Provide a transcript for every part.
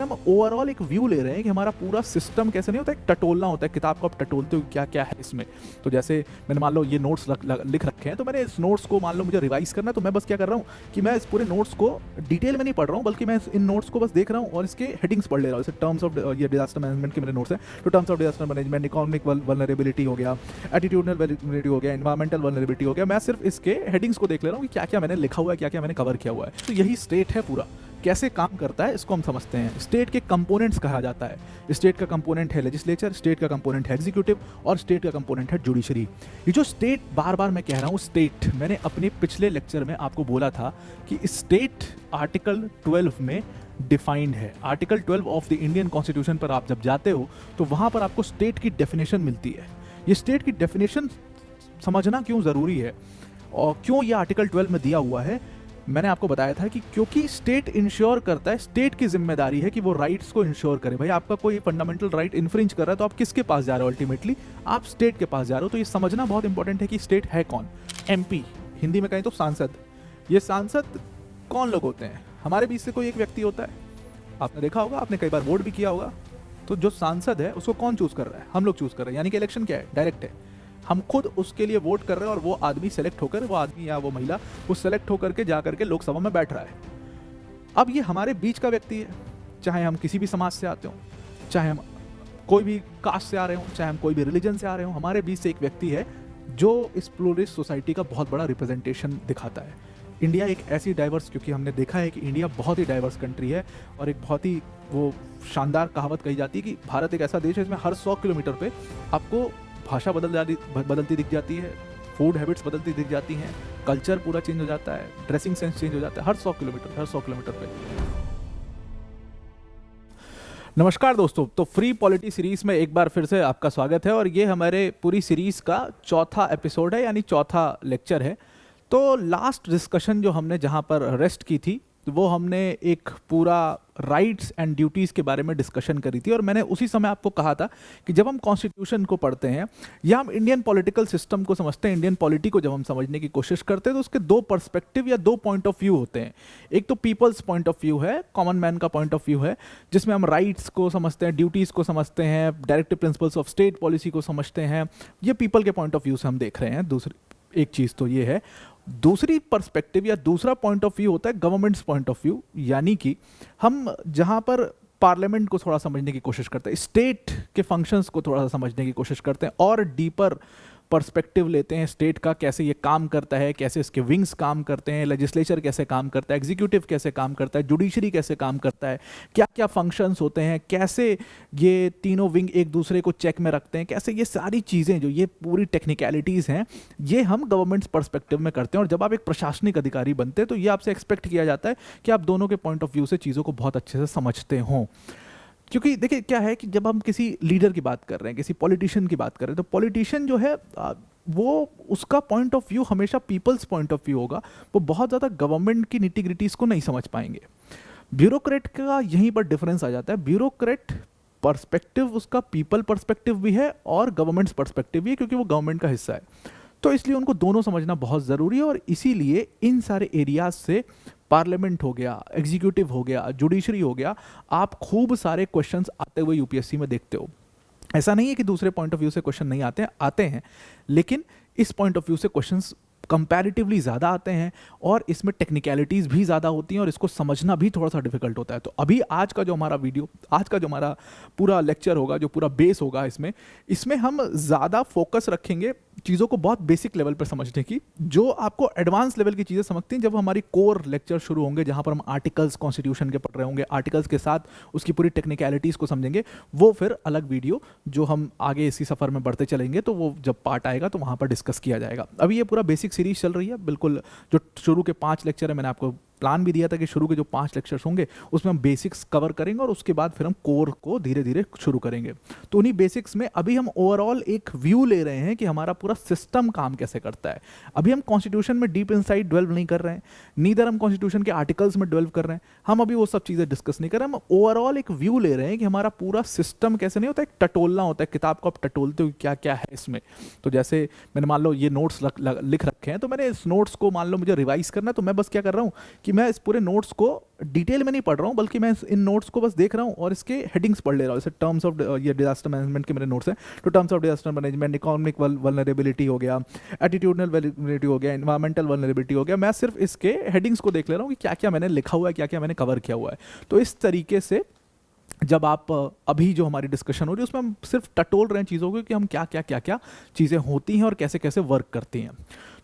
हम ओवरऑल एक व्यू ले रहे हैं कि हमारा पूरा सिस्टम कैसे नहीं होता, एक टटोलना होता है, किताब को आप टटोलते हो क्या क्या है इसमें। तो जैसे मैंने मान लो ये नोट्स लिख रखे हैं, तो मैंने इस नोट्स को मान लो मुझे रिवाइज करना है, तो मैं बस क्या कर रहा हूँ कि मैं इस पूरे नोट्स को डिटेल में नहीं पढ़ रहा हूँ, बल्कि मैं इन नोट्स को बस देख रहा हूँ और इसके हेडिंग्स पढ़ ले रहा हूँ। जैसे टर्म्स ऑफ ये डिजास्टर मैनेजमेंट के मेरे नोट्स हैं, तो terms of disaster management, economic vulnerability हो गया, एटीट्यूडनल वल्नरेबिलिटी हो गया, एनवायरमेंटल वल्नरेबिलिटी हो गया। मैं सिर्फ इसके हेडिंग्स को देख ले रहा हूँ कि क्या क्या मैंने लिखा हुआ है, क्या क्या मैंने कवर किया हुआ है। तो यही स्टेट है पूरा, कैसे काम करता है इसको हम समझते हैं। स्टेट के कंपोनेंट्स कहा जाता है। स्टेट का कंपोनेंट है लेजिस्लेचर, स्टेट का कंपोनेंट है एग्जीक्यूटिव और स्टेट का कंपोनेंट है जुडिशरी। ये जो स्टेट, बार बार मैं कह रहा हूँ स्टेट, मैंने अपने पिछले लेक्चर में आपको बोला था कि स्टेट आर्टिकल 12 में डिफाइंड है। Article 12 of the Indian constitution पर आप जब जाते हो तो वहाँ पर आपको स्टेट की डेफिनेशन मिलती है। ये स्टेट की डेफिनेशन समझना क्यों ज़रूरी है और क्यों ये आर्टिकल 12 में दिया हुआ है, मैंने आपको बताया था कि क्योंकि स्टेट इंश्योर करता है, स्टेट की जिम्मेदारी है कि वो राइट्स को इंश्योर करे। भाई आपका कोई फंडामेंटल राइट इन्फ्रिंज कर रहा है तो आप किसके पास जा रहे हो, अल्टीमेटली आप स्टेट के पास जा रहे हो। तो ये समझना बहुत इंपॉर्टेंट है कि स्टेट है कौन। एमपी, हिंदी में कहें तो सांसद। ये सांसद कौन लोग होते हैं? हमारे बीच से कोई एक व्यक्ति होता है, आपने देखा होगा, आपने कई बार वोट भी किया होगा। तो जो सांसद है उसको कौन चूज कर रहा है? हम लोग चूज कर रहे हैं। यानी कि इलेक्शन क्या है? डायरेक्ट है। हम खुद उसके लिए वोट कर रहे हैं और वो आदमी सेलेक्ट होकर, वो आदमी या वो महिला वो सेलेक्ट होकर के जा करके लोकसभा में बैठ रहा है। अब ये हमारे बीच का व्यक्ति है, चाहे हम किसी भी समाज से आते हो, चाहे हम कोई भी कास्ट से आ रहे हो, चाहे हम कोई भी रिलीजन से आ रहे हो, हमारे बीच से एक व्यक्ति है जो इस प्लूरिस्ट सोसाइटी का बहुत बड़ा रिप्रेजेंटेशन दिखाता है। इंडिया एक ऐसी डाइवर्स, क्योंकि हमने देखा है कि इंडिया बहुत ही डाइवर्स कंट्री है और एक बहुत ही वो शानदार कहावत कही जाती है कि भारत एक ऐसा देश है जिसमें हर 100 किलोमीटर पे आपको भाषा बदलती दिख जाती है, फूड हैबिट्स बदलती दिख जाती हैं, कल्चर पूरा चेंज हो जाता है, ड्रेसिंग सेंस चेंज हो जाता है हर 100 किलोमीटर पे। नमस्कार दोस्तों, तो फ्री पॉलिटी सीरीज में एक बार फिर से आपका स्वागत है और ये हमारे पूरी सीरीज का चौथा एपिसोड है, यानी चौथा लेक्चर है। तो लास्ट डिस्कशन जो हमने जहाँ पर रेस्ट की थी वो हमने एक पूरा राइट्स एंड ड्यूटीज़ के बारे में डिस्कशन करी थी और मैंने उसी समय आपको कहा था कि जब हम कॉन्स्टिट्यूशन को पढ़ते हैं या हम इंडियन पॉलिटिकल सिस्टम को समझते हैं, इंडियन पॉलिटी को जब हम समझने की कोशिश करते हैं तो उसके दो पर्सपेक्टिव या दो पॉइंट ऑफ व्यू होते हैं। एक तो पीपल्स पॉइंट ऑफ व्यू है, कॉमन मैन का पॉइंट ऑफ व्यू है, जिसमें हम राइट्स को समझते हैं, ड्यूटीज़ को समझते हैं, directive principles of state policy को समझते हैं। ये पीपल के पॉइंट ऑफ व्यू से हम देख रहे हैं। दूसरी एक चीज़ तो ये है। दूसरी पर्सपेक्टिव या दूसरा पॉइंट ऑफ व्यू होता है गवर्नमेंट्स पॉइंट ऑफ व्यू, यानी कि हम जहां पर पार्लियामेंट को थोड़ा समझने की कोशिश करते हैं, स्टेट के फंक्शंस को थोड़ा सा समझने की कोशिश करते हैं और डीपर पर्सपेक्टिव लेते हैं स्टेट का, कैसे ये काम करता है, कैसे इसके विंग्स काम करते हैं, लेजिस्लेचर कैसे काम करता है, एग्जीक्यूटिव कैसे काम करता है, जुडिशरी कैसे काम करता है, क्या क्या फंक्शंस होते हैं, कैसे ये तीनों विंग एक दूसरे को चेक में रखते हैं, कैसे ये सारी चीज़ें जो ये पूरी टेक्निकलिटीज़ हैं ये हम गवर्नमेंट्स पर्सपेक्टिव में करते हैं। और जब आप एक प्रशासनिक अधिकारी बनते हैं तो ये आपसे एक्सपेक्ट किया जाता है कि आप दोनों के पॉइंट ऑफ व्यू से चीज़ों को बहुत अच्छे से समझते हों। क्योंकि देखिए क्या है कि जब हम किसी लीडर की बात कर रहे हैं, किसी पॉलिटिशियन की बात कर रहे हैं, तो पॉलिटिशियन जो है वो उसका पॉइंट ऑफ व्यू हमेशा पीपल्स पॉइंट ऑफ व्यू होगा। वो बहुत ज़्यादा गवर्नमेंट की निटी-ग्रिटीज़ को नहीं समझ पाएंगे। ब्यूरोक्रेट का यहीं पर डिफरेंस आ जाता है। ब्यूरोक्रेट पर्सपेक्टिव उसका पीपल पर्सपेक्टिव भी है और गवर्नमेंट्स पर्सपेक्टिव भी है, क्योंकि वो गवर्नमेंट का हिस्सा है। तो इसलिए उनको दोनों समझना बहुत ज़रूरी है और इसीलिए इन सारे एरियाज से, पार्लियामेंट हो गया, एग्जीक्यूटिव हो गया, जुडिशरी हो गया, आप खूब सारे क्वेश्चंस आते हुए यूपीएससी में देखते हो। ऐसा नहीं है कि दूसरे पॉइंट ऑफ व्यू से क्वेश्चन नहीं आते हैं, लेकिन इस पॉइंट ऑफ व्यू से क्वेश्चंस कंपैरेटिवली ज़्यादा आते हैं और इसमें टेक्निकलिटीज़ भी ज़्यादा होती हैं और इसको समझना भी थोड़ा सा डिफिकल्ट होता है। तो अभी आज का जो हमारा वीडियो, आज का जो हमारा पूरा लेक्चर होगा, जो पूरा बेस होगा, इसमें हम ज़्यादा फोकस रखेंगे चीज़ों को बहुत बेसिक लेवल पर समझने की, जो आपको एडवांस लेवल की चीज़ें समझती हैं जब हमारी कोर लेक्चर शुरू होंगे, जहाँ पर हम आर्टिकल्स कॉन्स्टिट्यूशन के पढ़ रहे होंगे, आर्टिकल्स के साथ उसकी पूरी टेक्निकलिटीज़ को समझेंगे। वो फिर अलग वीडियो जो हम आगे इसी सफ़र में बढ़ते चलेंगे तो वो जब पार्ट आएगा तो वहाँ पर डिस्कस किया जाएगा। अभी ये पूरा बेसिक सीरीज चल रही है, बिल्कुल जो शुरू के 5 लेक्चर है, मैंने आपको प्लान भी दिया था कि शुरू के जो 5 लेक्चर्स होंगे उसमें हम बेसिक्स कवर करेंगे और उसके बाद फिर हम कोर को धीरे धीरे शुरू करेंगे। तो उन्हीं बेसिक्स में अभी हम ओवरऑल एक व्यू ले रहे हैं कि हमारा पूरा सिस्टम काम कैसे करता है। अभी हम कॉन्स्टिट्यूशन में डीप इनसाइड ड्वेल्व नहीं कर रहे हैं, नीदर हम कॉन्स्टिट्यूशन के आर्टिकल्स में ड्वेल्व कर रहे हैं, हम अभी वो सब चीज़ें डिस्कस नहीं कर रहे हैं। हम ओवरऑल एक व्यू ले रहे हैं कि हमारा पूरा सिस्टम कैसे नहीं होता, एक टटोलना होता है, किताब को आप टटोलते हो क्या क्या है इसमें। तो जैसे मैंने मान लो ये नोट्स लिख रखे हैं, तो मैंने इस नोट्स को मान लो मुझे रिवाइज करना है, तो मैं बस क्या कर रहा हूँ कि कि मैं इस पूरे नोट्स को डिटेल में नहीं पढ़ रहा हूँ, बल्कि मैं इन नोट्स को बस देख रहा हूँ और इसके हेडिंग्स पढ़ ले रहा हूँ। जैसे टर्म्स ऑफ ये डिजास्टर मैनेजमेंट के मेरे नोट्स हैं, तो terms of disaster management, economic vulnerability हो गया, एटीट्यूडनल वल्नरेबिलिटी हो गया, इन्वायरमेंटल वल्नरेबिलिटी हो गया। मैं सिर्फ इसके हेडिंग्स को देख ले रहा हूँ कि क्या क्या मैंने लिखा हुआ है, क्या क्या मैंने कवर किया हुआ है। तो इस तरीके से जब आप अभी जो हमारी डिस्कशन हो रही है उसमें हम सिर्फ टटोल रहे हैं चीज़ों को कि हम क्या चीज़ें होती हैं और कैसे कैसे वर्क करती हैं।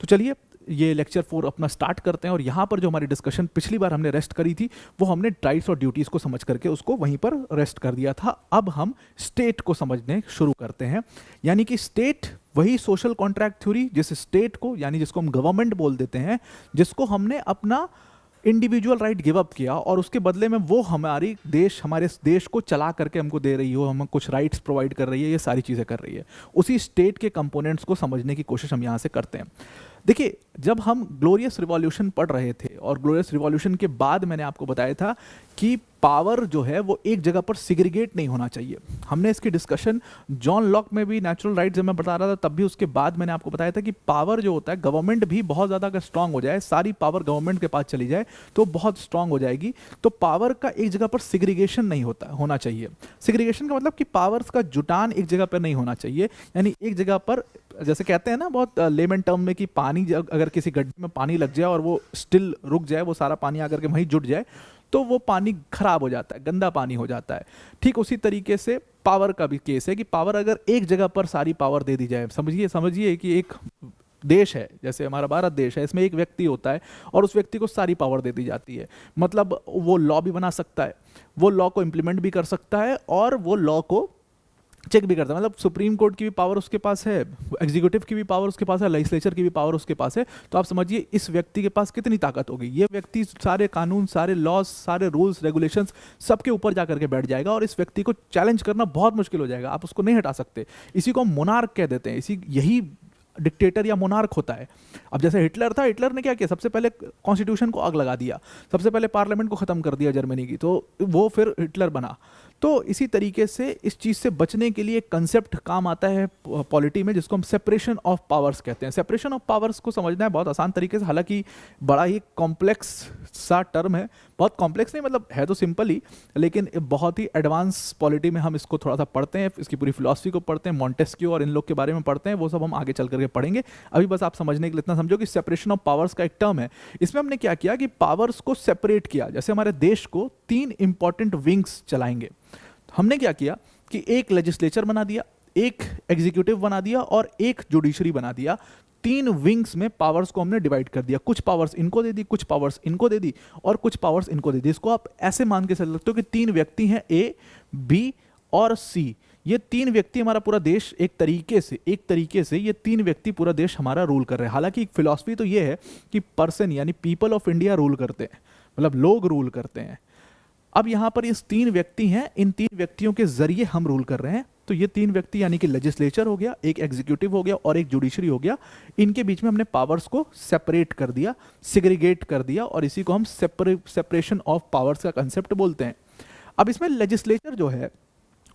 तो चलिए ये लेक्चर 4 अपना स्टार्ट करते हैं। और यहाँ पर जो हमारी डिस्कशन पिछली बार हमने रेस्ट करी थी, वो हमने राइट्स और ड्यूटीज़ को समझ करके उसको वहीं पर रेस्ट कर दिया था। अब हम स्टेट को समझने शुरू करते हैं। यानी कि स्टेट वही सोशल कॉन्ट्रैक्ट थ्योरी, जिस स्टेट को यानी जिसको हम गवर्नमेंट बोल देते हैं, जिसको हमने अपना इंडिविजुअल राइट गिव अप किया और उसके बदले में वो हमारे देश को चला करके हमको दे रही हो, हम कुछ राइट्स प्रोवाइड कर रही है, ये सारी चीज़ें कर रही है। उसी स्टेट के कंपोनेंट्स को समझने की कोशिश हम यहाँ से करते हैं। देखिए, जब हम ग्लोरियस रिवॉल्यूशन पढ़ रहे थे और ग्लोरियस रिवॉल्यूशन के बाद मैंने आपको बताया था कि पावर जो है वो एक जगह पर सिग्रीगेट नहीं होना चाहिए। हमने इसकी डिस्कशन जॉन लॉक में भी नेचुरल राइट जब मैं बता रहा था तब भी, उसके बाद मैंने आपको बताया था कि पावर जो होता है, गवर्नमेंट भी बहुत ज़्यादा अगर स्ट्रांग हो जाए, सारी पावर गवर्नमेंट के पास चली जाए तो बहुत स्ट्रांग हो जाएगी। तो पावर का एक जगह पर सिग्रीगेशन नहीं होना चाहिए। सिग्रीगेशन का मतलब कि पावर्स का जुटान एक जगह पर नहीं होना चाहिए। यानी एक जगह पर, जैसे कहते हैं ना बहुत लेमन टर्म में, कि पानी अगर किसी गड्ढे में पानी लग जाए और वो स्टिल रुक जाए, वो सारा पानी आकर के वहीं जुट जाए, तो वो पानी खराब हो जाता है, गंदा पानी हो जाता है। ठीक उसी तरीके से पावर का भी केस है कि पावर अगर एक जगह पर सारी पावर दे दी जाए, समझिए कि एक देश है, जैसे हमारा भारत देश है, इसमें एक व्यक्ति होता है और उस व्यक्ति को सारी पावर दे दी जाती है। मतलब वो लॉ भी बना सकता है, वो लॉ को इम्प्लीमेंट भी कर सकता है और वो लॉ को चेक भी करता है। मतलब सुप्रीम कोर्ट की भी पावर उसके पास है, एग्जीक्यूटिव की भी पावर उसके पास है, लेजिस्लेचर की भी पावर उसके पास है। तो आप समझिए इस व्यक्ति के पास कितनी ताकत होगी। ये व्यक्ति सारे कानून, सारे लॉज, सारे रूल्स रेगुलेशंस सबके ऊपर जाकर के बैठ जाएगा और इस व्यक्ति को चैलेंज करना बहुत मुश्किल हो जाएगा। आप उसको नहीं हटा सकते। इसी को हम मोनार्क कह देते हैं। यही डिक्टेटर या मोनार्क होता है। अब जैसे हिटलर था, हिटलर ने क्या किया, सबसे पहले कॉन्स्टिट्यूशन को आग लगा दिया, सबसे पहले पार्लियामेंट को ख़त्म कर दिया जर्मनी की, तो वो फिर हिटलर बना। तो इसी तरीके से इस चीज़ से बचने के लिए एक कंसेप्ट काम आता है पॉलिटी में, जिसको हम सेपरेशन ऑफ पावर्स कहते हैं। सेपरेशन ऑफ पावर्स को समझना है बहुत आसान तरीके से, हालांकि बड़ा ही कॉम्प्लेक्स सा टर्म है। बहुत कॉम्प्लेक्स नहीं, मतलब है तो सिंपल ही, लेकिन बहुत ही एडवांस पॉलिटी में हम इसको थोड़ा सा पढ़ते हैं, इसकी पूरी फिलॉसफी को पढ़ते हैं, मॉन्टेस्क्यू और इन लोग के बारे में पढ़ते हैं। वो सब हम आगे चल करके पढ़ेंगे। अभी बस आप समझने के लिए इतना समझो कि सेपरेशन ऑफ पावर्स का एक टर्म है। इसमें हमने क्या किया कि पावर्स को सेपरेट किया। जैसे हमारे देश को 3 इंपॉर्टेंट विंग्स चलाएंगे। हमने क्या किया कि एक लेजिस्लेचर बना दिया, एक एग्जीक्यूटिव बना दिया और एक जुडिशरी बना दिया। 3 विंग्स में पावर्स को हमने डिवाइड कर दिया। कुछ पावर्स इनको दे दी, कुछ पावर्स इनको दे दी और कुछ पावर्स इनको दे दी। इसको आप ऐसे मान के चल सकते हो कि 3 व्यक्ति हैं, ए, बी और सी। ये 3 व्यक्ति हमारा पूरा देश एक तरीके से ये 3 व्यक्ति पूरा देश हमारा रूल कर रहे हैं। हालांकि एक फिलॉसफी तो ये है कि पर्सन यानी पीपल ऑफ इंडिया रूल करते हैं, मतलब लोग रूल करते हैं। अब यहाँ पर ये 3 व्यक्ति हैं, इन 3 व्यक्तियों के जरिए हम रूल कर रहे हैं। तो ये 3 व्यक्ति यानी कि लेजिस्लेचर हो गया, एक एग्जीक्यूटिव हो गया और एक जुडिशरी हो गया। इनके बीच में हमने पावर्स को सेपरेट कर दिया, सिग्रीगेट कर दिया और इसी को हम सेपरेशन ऑफ पावर्स का कंसेप्ट बोलते हैं। अब इसमें लेजिस्लेचर जो है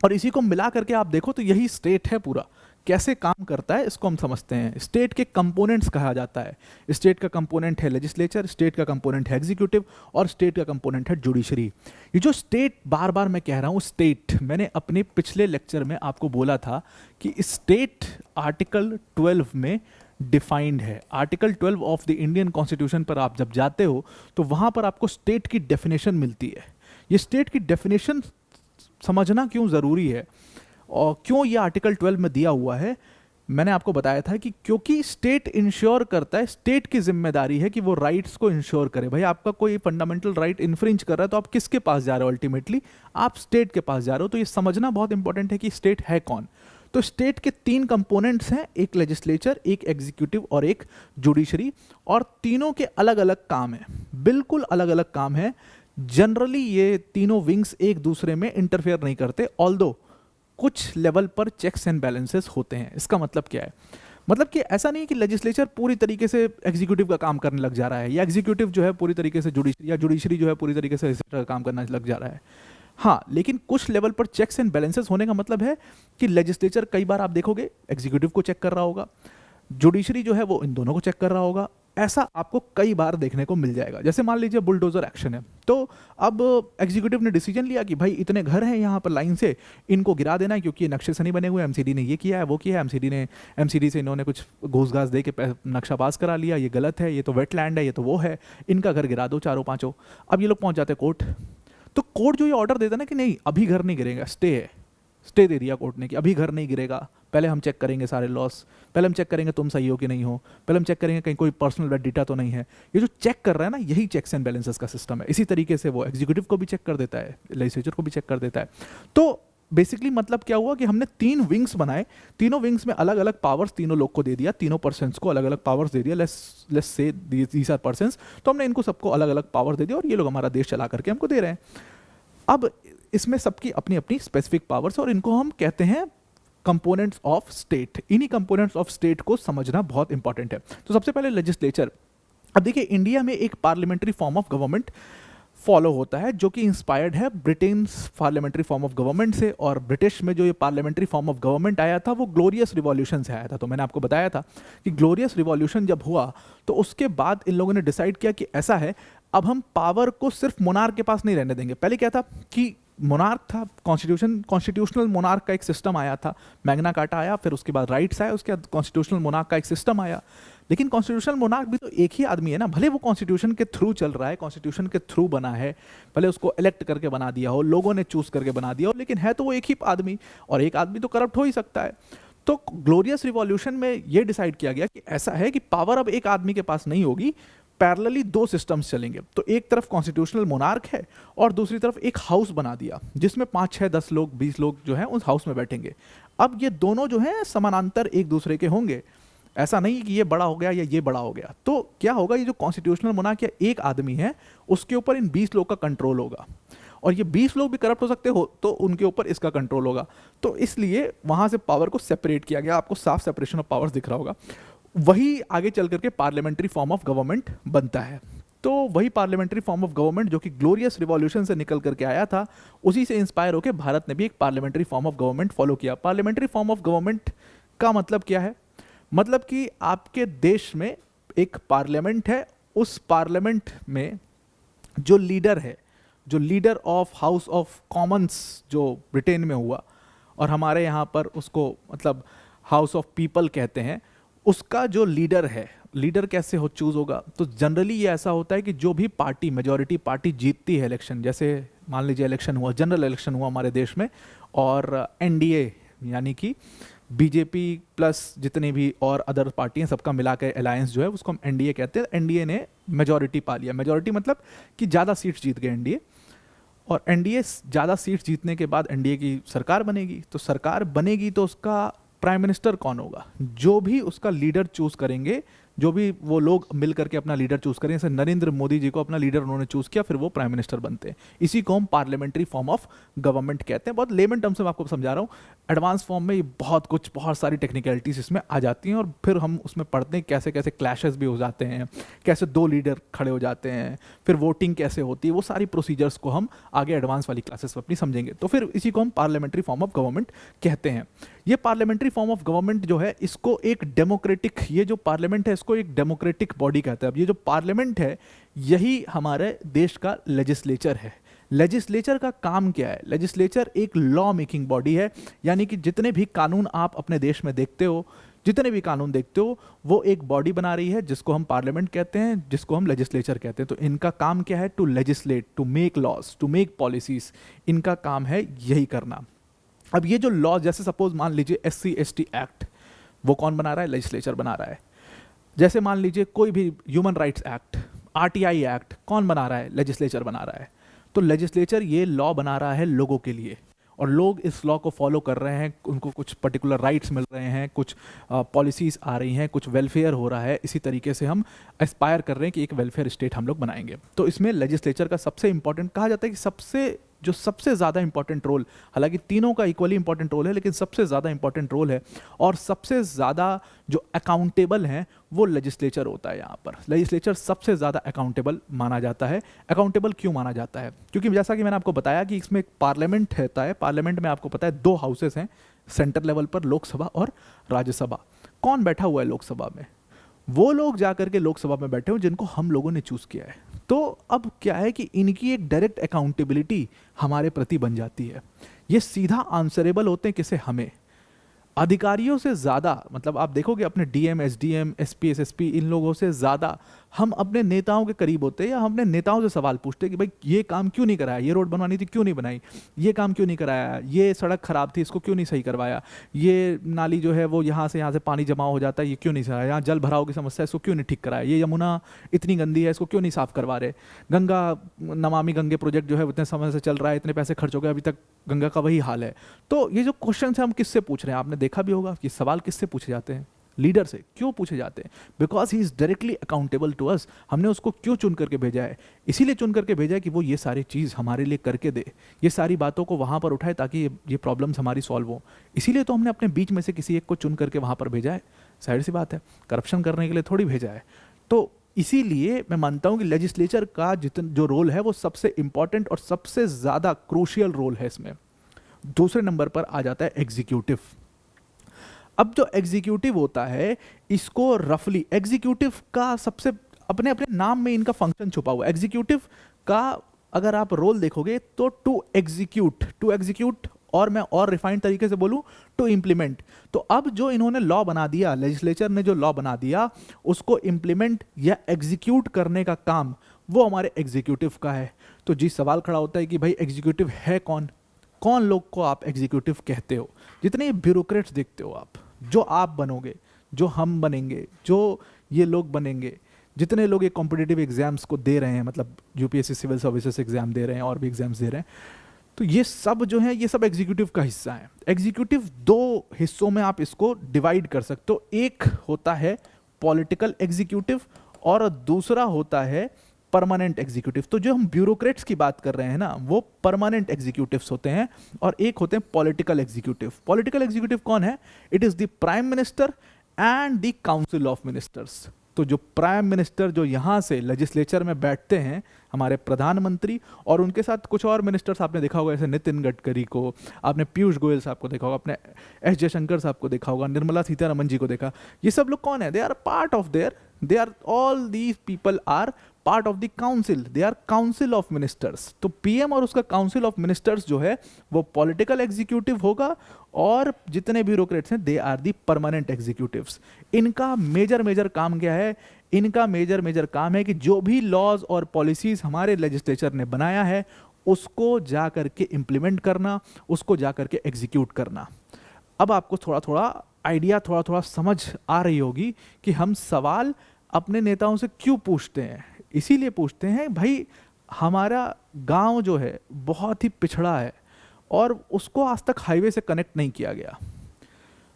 और इसी को मिला करके आप देखो तो यही स्टेट है पूरा। कैसे काम करता है इसको हम समझते हैं। स्टेट के कंपोनेंट्स कहा जाता है। स्टेट का कंपोनेंट है लेजिस्लेचर, स्टेट का कंपोनेंट है एग्जीक्यूटिव और स्टेट का कंपोनेंट है जुडिशरी। ये जो स्टेट, बार बार मैं कह रहा हूँ स्टेट, मैंने अपने पिछले लेक्चर में आपको बोला था कि स्टेट आर्टिकल 12 में डिफाइंड है। Article 12 of the Indian constitution पर आप जब जाते हो तो वहाँ पर आपको स्टेट की डेफिनेशन मिलती है। ये स्टेट की डेफिनेशन समझना क्यों ज़रूरी है और क्यों ये आर्टिकल 12 में दिया हुआ है, मैंने आपको बताया था कि क्योंकि स्टेट इंश्योर करता है, स्टेट की जिम्मेदारी है कि वो राइट्स को इंश्योर करे। भाई आपका कोई फंडामेंटल राइट इन्फ्रिंज कर रहा है तो आप किसके पास जा रहे हो, अल्टीमेटली आप स्टेट के पास जा रहे हो। तो ये समझना बहुत इंपॉर्टेंट है कि स्टेट है कौन। तो स्टेट के 3 कंपोनेंट्स हैं, एक लेजिस्लेचर, एक एग्जीक्यूटिव और एक जुडिशरी, और तीनों के अलग अलग काम हैं, बिल्कुल अलग अलग काम है। जनरली ये तीनों विंग्स एक दूसरे में इंटरफेयर नहीं करते, ऑल्दो कुछ लेवल पर चेक्स एंड बैलेंसेस होते हैं। इसका मतलब क्या है, मतलब कि ऐसा नहीं है कि लेजिस्लेचर पूरी तरीके से एग्जीक्यूटिव का काम करने लग जा रहा है या एग्जीक्यूटिव जो है पूरी तरीके से जुडिशरी, या जुडिशरी जो है पूरी तरीके से लेजिस्लेचर का काम करना लग जा रहा है। हाँ, लेकिन कुछ लेवल पर चेक्स एंड बैलेंसेस होने का मतलब है कि लेजिस्लेचर कई बार आप देखोगे एग्जीक्यूटिव को चेक कर रहा होगा, जुडिशरी जो है वो इन दोनों को चेक कर रहा होगा, ऐसा आपको कई बार देखने को मिल जाएगा। जैसे मान लीजिए बुलडोजर एक्शन है, तो अब एग्जीक्यूटिव ने डिसीजन लिया कि भाई इतने घर हैं यहाँ पर लाइन से, इनको गिरा देना है क्योंकि ये नक्शे से नहीं बने हुए, एमसीडी ने ये किया है वो किया है, एमसीडी से इन्होंने कुछ घूस घास दे के नक्शा पास करा लिया, ये गलत है, ये तो वेटलैंड है, ये तो वो है, इनका घर गिरा दो चारों पांचों। अब ये लोग पहुंच जाते हैं कोर्ट, तो कोर्ट जो ये ऑर्डर देता है ना कि नहीं अभी घर नहीं गिरेगा, स्टे है, स्टे दे दिया कोर्ट ने कि अभी घर नहीं गिरेगा, पहले हम चेक करेंगे सारे लॉस, पहले हम चेक करेंगे तुम सही हो कि नहीं हो, पहले हम चेक करेंगे कहीं कोई पर्सनल डेटा तो नहीं है। ये जो चेक कर रहा है ना, यही चेक्स एंड बैलेंसेस का सिस्टम है। इसी तरीके से वो एग्जीक्यूटिव को भी चेक कर देता है, लेजिस्लेचर को भी चेक कर देता है। तो बेसिकली मतलब क्या हुआ कि हमने 3 विंग्स बनाए, तीनों विंग्स में अलग अलग पावर्स तीनों लोग को दे दिया, तीनों पर्सन्स को अलग अलग पावर्स दे दिया। Let's say these are persons, तो हमने इनको सबको अलग अलग पावर दे दिया और ये लोग हमारा देश चला करके हमको दे रहे हैं। अब इसमें सबकी अपनी अपनी स्पेसिफिक पावर्स, और इनको हम कहते हैं कंपोनेंट्स ऑफ स्टेट। इन्हीं कंपोनेंट्स ऑफ स्टेट को समझना बहुत इंपॉर्टेंट है। तो सबसे पहले लेजिस्लेचर। अब देखिए इंडिया में एक parliamentary form of government follow होता है जो कि इंस्पायर्ड है Britain parliamentary form of government से, और ब्रिटिश में जो ये पार्लियामेंट्री फॉर्म ऑफ गवर्नमेंट आया था वो ग्लोरियस रिवॉल्यूशन से आया था। तो मैंने आपको बताया था कि ग्लोरियस रिवॉल्यूशन जब हुआ तो उसके बाद इन लोगों ने डिसाइड किया कि ऐसा है, अब हम पावर को सिर्फ मोनार्क के पास नहीं रहने देंगे। पहले क्या था कि मोनार्क था, कॉन्स्टिट्यूशनल मोनार्क का एक सिस्टम आया था, मैग्ना कार्टा आया, फिर उसके बाद राइट्स आया, उसके बाद कॉन्स्टिट्यूशनल मोनार्क का एक सिस्टम आया। लेकिन कॉन्स्टिट्यूशनल मोनार्क भी तो एक ही आदमी है ना, भले वो कॉन्स्टिट्यूशन के थ्रू चल रहा है, कॉन्स्टिट्यूशन के थ्रू बना है, भले उसको इलेक्ट करके बना दिया हो, लोगों ने चूज करके बना दिया हो, लेकिन है तो वो एक ही आदमी, और एक आदमी तो करप्ट हो ही सकता है। तो ग्लोरियस रिवॉल्यूशन में ये डिसाइड किया गया कि ऐसा है कि पावर अब एक आदमी के पास नहीं होगी, पैरेलली 2 सिस्टम्स चलेंगे। तो एक तरफ कॉन्स्टिट्यूशनल मोनार्क है और दूसरी तरफ एक हाउस बना दिया जिसमें 5, 6, 10 लोग, 20 लोग जो हैं उस हाउस में बैठेंगे। अब ये दोनों जो हैं समानांतर एक दूसरे के होंगे, ऐसा नहीं कि ये बड़ा हो गया या ये बड़ा हो गया। तो क्या होगा, ये जो कॉन्स्टिट्यूशनल मोनार्क या एक आदमी है उसके ऊपर इन 20 लोग का कंट्रोल होगा, और ये 20 लोग भी करप्ट हो सकते हो तो उनके ऊपर इसका कंट्रोल होगा। तो इसलिए वहां से पावर को सेपरेट किया गया। आपको साफ सेपरेशन ऑफ पावर्स दिख रहा होगा। वही आगे चल करके पार्लियामेंट्री फॉर्म ऑफ गवर्नमेंट बनता है। तो वही पार्लियामेंट्री फॉर्म ऑफ गवर्नमेंट जो कि ग्लोरियस रिवॉल्यूशन से निकल करके आया था, उसी से इंस्पायर होकर भारत ने भी एक parliamentary form of government follow किया। पार्लियामेंट्री फॉर्म ऑफ गवर्नमेंट का मतलब क्या है? मतलब कि आपके देश में एक पार्लियामेंट है, उस पार्लियामेंट में जो लीडर है, जो leader of house of Commons जो ब्रिटेन में हुआ, और हमारे यहाँ पर उसको मतलब हाउस ऑफ पीपल कहते हैं, उसका जो लीडर है, लीडर कैसे हो चूज होगा? तो जनरली ये ऐसा होता है कि जो भी पार्टी, मेजॉरिटी पार्टी जीतती है इलेक्शन, जैसे मान लीजिए इलेक्शन हुआ, जनरल इलेक्शन हुआ हमारे देश में, और एनडीए यानी कि बीजेपी प्लस जितनी भी और अदर पार्टी हैं सबका मिला के अलायंस जो है उसको हम एनडीए कहते हैं। एनडीए ने मेजॉरिटी पा लिया। मेजॉरिटी मतलब कि ज़्यादा सीट्स जीत गए एनडीए, और एनडीए ज़्यादा सीट्स जीतने के बाद एनडीए की सरकार बनेगी। तो सरकार बनेगी तो उसका प्राइम मिनिस्टर कौन होगा? जो भी उसका लीडर चूज करेंगे, जो भी वो लोग मिल करके अपना लीडर चूज करेंगे, जैसे नरेंद्र मोदी जी को अपना लीडर उन्होंने चूज किया, फिर वो प्राइम मिनिस्टर बनते हैं। इसी को हम पार्लियामेंट्री फॉर्म ऑफ गवर्नमेंट कहते हैं। बहुत लेमन टर्म्स में आपको समझा रहा हूँ, एडवांस फॉर्म में ये बहुत सारी टेक्निकलिटीज इसमें आ जाती हैं, और फिर हम उसमें पढ़ते हैं कैसे कैसे क्लैशेस भी हो जाते हैं, कैसे 2 लीडर खड़े हो जाते हैं, फिर वोटिंग कैसे होती है, वो सारी प्रोसीजर्स को हम आगे एडवांस वाली क्लासेस में अपनी समझेंगे। तो फिर इसी को हम पार्लियामेंट्री फॉर्म ऑफ गवर्नमेंट कहते हैं। ये पार्लियामेंट्री फॉर्म ऑफ गवर्नमेंट जो है, इसको एक डेमोक्रेटिक, ये जो पार्लियामेंट है इसको एक डेमोक्रेटिक बॉडी कहते हैं। अब ये जो पार्लियामेंट है यही हमारे देश का लेजिस्लेचर है। लेजिस्लेचर का काम क्या है? लेजिस्लेचर एक लॉ मेकिंग बॉडी है, यानी कि जितने भी कानून आप अपने देश में देखते हो, जितने भी कानून देखते हो, वो एक बॉडी बना रही है जिसको हम पार्लियामेंट कहते हैं, जिसको हम लेजिस्लेचर कहते हैं। तो इनका काम क्या है? To legislate, to make laws, to make policies, इनका काम है यही करना। अब ये जो लॉ, जैसे सपोज मान लीजिए SC ST एक्ट, वो कौन बना रहा है? लेजिस्लेचर बना रहा है। जैसे मान लीजिए कोई भी human rights act, RTI act, कौन बना रहा है? लेजिस्लेचर बना रहा है। तो लेजिस्लेचर ये लॉ बना रहा है लोगों के लिए, और लोग इस लॉ को फॉलो कर रहे हैं, उनको कुछ पर्टिकुलर राइट्स मिल रहे हैं, कुछ पॉलिसीज आ रही हैं, कुछ वेलफेयर हो रहा है। इसी तरीके से हम एस्पायर कर रहे हैं कि एक वेलफेयर स्टेट हम लोग बनाएंगे। तो इसमें लेजिस्लेचर का सबसे इंपॉर्टेंट, कहा जाता है कि सबसे ज़्यादा इंपॉर्टेंट रोल, हालांकि तीनों का इक्वली इंपॉर्टेंट रोल है, लेकिन सबसे ज़्यादा इंपॉर्टेंट रोल है और सबसे ज़्यादा जो अकाउंटेबल हैं वो लेजिस्लेचर होता है। यहाँ पर लेजिस्लेचर सबसे ज़्यादा अकाउंटेबल माना जाता है। अकाउंटेबल क्यों माना जाता है? क्योंकि जैसा कि मैंने आपको बताया कि इसमें एक पार्लियामेंट रहता है। पार्लियामेंट में आपको पता है 2 हाउसेस हैं सेंटर लेवल पर, लोकसभा और राज्यसभा। कौन बैठा हुआ है लोकसभा में? वो लोग जा करके लोकसभा में बैठे हो जिनको हम लोगों ने चूज किया है। तो अब क्या है कि इनकी एक डायरेक्ट अकाउंटेबिलिटी हमारे प्रति बन जाती है। ये सीधा आंसरेबल होते हैं किसे? हमें। अधिकारियों से ज़्यादा, मतलब आप देखोगे अपने डीएम, एसडीएम, एसपी, एसएसपी, इन लोगों से ज़्यादा हम अपने नेताओं के करीब होते हैं, या हम अपने नेताओं से सवाल पूछते हैं कि भाई ये काम क्यों नहीं कराया, ये रोड बनवानी थी क्यों नहीं बनाई, ये काम क्यों नहीं कराया, ये सड़क खराब थी इसको क्यों नहीं सही करवाया, ये नाली जो है वो यहाँ से पानी जमा हो जाता है ये क्यों नहीं कराया, यहाँ जल भराव की समस्या है इसको क्यों नहीं ठीक कराया, ये यमुना इतनी गंदी है इसको क्यों नहीं साफ करवा रहे, गंगा नमामि गंगे प्रोजेक्ट जो है इतने समय से चल रहा है, इतने पैसे खर्च हो गए अभी तक गंगा का वही हाल है। तो ये जो क्वेश्चन है हम किससे पूछ रहे हैं? आपने देखा भी होगा, ये सवाल किससे पूछे जाते हैं? लीडर से। क्यों पूछे जाते हैं? Because he is directly accountable to us. हमने उसको क्यों चुन करके भेजा है? इसीलिए चुन करके भेजा है कि वो ये सारी चीज़ हमारे लिए करके दे, ये सारी बातों को वहाँ पर उठाए ताकि ये प्रॉब्लम्स हमारी सॉल्व हो। इसीलिए तो हमने अपने बीच में से किसी एक को चुन करके वहाँ पर भेजा है। जाहिर सी बात है, करप्शन करने के लिए थोड़ी भेजा है। तो इसीलिए मैं मानता हूँ कि लेजिस्लेचर का जो रोल है वो सबसे इंपॉर्टेंट और सबसे ज़्यादा क्रूशियल रोल है इसमें। दूसरे नंबर पर आ जाता है एग्जीक्यूटिव। अब जो एग्जीक्यूटिव होता है, इसको रफली एग्जीक्यूटिव का सबसे अपने अपने नाम में इनका फंक्शन छुपा हुआ है। एग्जीक्यूटिव का अगर आप रोल देखोगे तो टू एग्जीक्यूट, और मैं और रिफाइंड तरीके से बोलूं टू इम्प्लीमेंट। तो अब जो इन्होंने लॉ बना दिया, लेजिस्लेचर ने जो लॉ बना दिया, उसको इम्प्लीमेंट या एग्जीक्यूट करने का काम वो हमारे एग्जीक्यूटिव का है। तो जी सवाल खड़ा होता है कि भाई एग्जीक्यूटिव है कौन? कौन लोग को आप एग्जीक्यूटिव कहते हो? जितने ब्यूरोक्रेट्स देखते हो आप, जो आप बनोगे, जो हम बनेंगे, जो ये लोग बनेंगे, जितने लोग ये कॉम्पिटिटिव एग्जाम्स को दे रहे हैं, मतलब यूपीएससी सिविल सर्विसेज एग्जाम दे रहे हैं और भी एग्जाम्स दे रहे हैं, तो ये सब जो है ये सब एग्जीक्यूटिव का हिस्सा है। एग्जीक्यूटिव दो हिस्सों में आप इसको डिवाइड कर सकते हो। एक होता है पॉलिटिकल एग्जीक्यूटिव और दूसरा होता है परमानेंट एग्जीक्यूटिव। तो जो हम ब्यूरोक्रेट्स की बात कर रहे हैं ना, वो परमानेंट एग्जीक्यूटिव्स होते हैं, और एक होते हैं पॉलिटिकल एग्जीक्यूटिव। पॉलिटिकल एग्जीक्यूटिव कौन है? It is the prime minister and the council of ministers. तो जो प्राइम मिनिस्टर जो यहाँ से लेजिस्लेचर में बैठते हैं, हमारे प्रधानमंत्री, और उनके साथ कुछ और मिनिस्टर्स आपने देखा होगा, जैसे नितिन गडकरी को, आपने पीयूष गोयल साहब को देखा होगा, आपने एस जयशंकर साहब को देखा होगा, निर्मला सीतारमन जी को देखा। ये सब लोग कौन है? They are part of they are all these people are part of the council, they are council of ministers. तो पीएम और उसका काउंसिल ऑफ मिनिस्टर्स जो है वो पॉलिटिकल एग्जीक्यूटिव होगा, और जितने ब्यूरोक्रेट्स हैं they are the permanent executives. इनका मेजर काम क्या है? इनका मेजर काम है कि जो भी लॉज और पॉलिसीज हमारे लेजिस्लेचर ने बनाया है उसको जा करके इम्प्लीमेंट करना, उसको जा करके एग्जीक्यूट करना। अब आपको थोड़ा थोड़ा आइडिया, थोड़ा थोड़ा समझ आ रही होगी कि हम सवाल अपने नेताओं से क्यों पूछते हैं। इसीलिए पूछते हैं भाई हमारा गांव जो है बहुत ही पिछड़ा है और उसको आज तक हाईवे से कनेक्ट नहीं किया गया।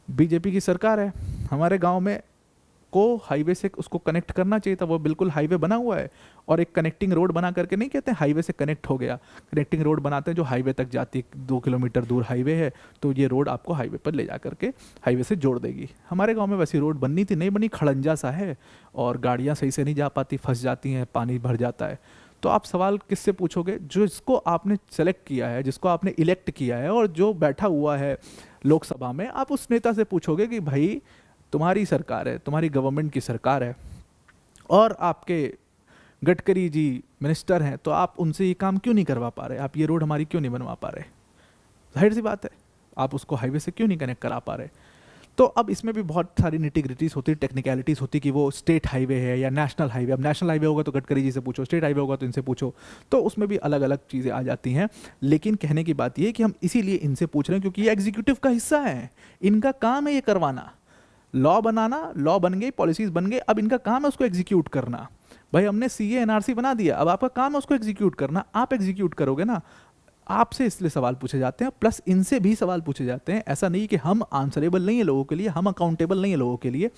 बीजेपी की सरकार है, हमारे गांव में को हाईवे से उसको कनेक्ट करना चाहिए था, वो बिल्कुल हाईवे बना हुआ है, और एक कनेक्टिंग रोड बना करके नहीं कहते हाईवे से कनेक्ट हो गया, कनेक्टिंग रोड बनाते हैं जो हाईवे तक जाती है। 2 किलोमीटर दूर हाईवे है, तो ये रोड आपको हाईवे पर ले जा करके हाईवे से जोड़ देगी। हमारे गांव में वैसी रोड बननी थी, नहीं बनी, खड़ंजा सा है और गाड़ियां सही से नहीं जा पाती, फंस जाती हैं, पानी भर जाता है। तो आप सवाल किससे पूछोगे? जिसको आपने सेलेक्ट किया है, जिसको आपने इलेक्ट किया है और जो बैठा हुआ है लोकसभा में, आप उस नेता से पूछोगे कि भाई तुम्हारी सरकार है, तुम्हारी गवर्नमेंट की सरकार है, और आपके गडकरी जी मिनिस्टर हैं, तो आप उनसे ये काम क्यों नहीं करवा पा रहे? आप ये रोड हमारी क्यों नहीं बनवा पा रहे? जाहिर सी बात है, आप उसको हाईवे से क्यों नहीं कनेक्ट करा पा रहे? तो अब इसमें भी बहुत सारी निटिग्रिटीज होती, टेक्निकलिटीज होती कि वो स्टेट हाईवे है या नेशनल हाईवे। अब नेशनल हाईवे होगा तो गडकरी जी से पूछो, स्टेट हाईवे होगा तो इनसे पूछो, तो उसमें भी अलग अलग चीज़ें आ जाती हैं। लेकिन कहने की बात ये है कि हम इसीलिए इनसे पूछ रहे हैं क्योंकि ये एग्जीक्यूटिव का हिस्सा है, इनका काम है ये करवाना, लॉ बनाना, लॉ बन गई, पॉलिसीज बन गई, अब इनका काम है उसको एग्जीक्यूट करना। भाई हमने सीए एनआरसी बना दिया, अब आपका काम है उसको एग्जीक्यूट करना, आप एग्जीक्यूट करोगे ना। आपसे इसलिए सवाल पूछे जाते हैं, प्लस इनसे भी सवाल पूछे जाते हैं। ऐसा नहीं कि हम आंसरेबल नहीं है लोगों के लिए, हम अकाउंटेबल नहीं है लोगों के लिए।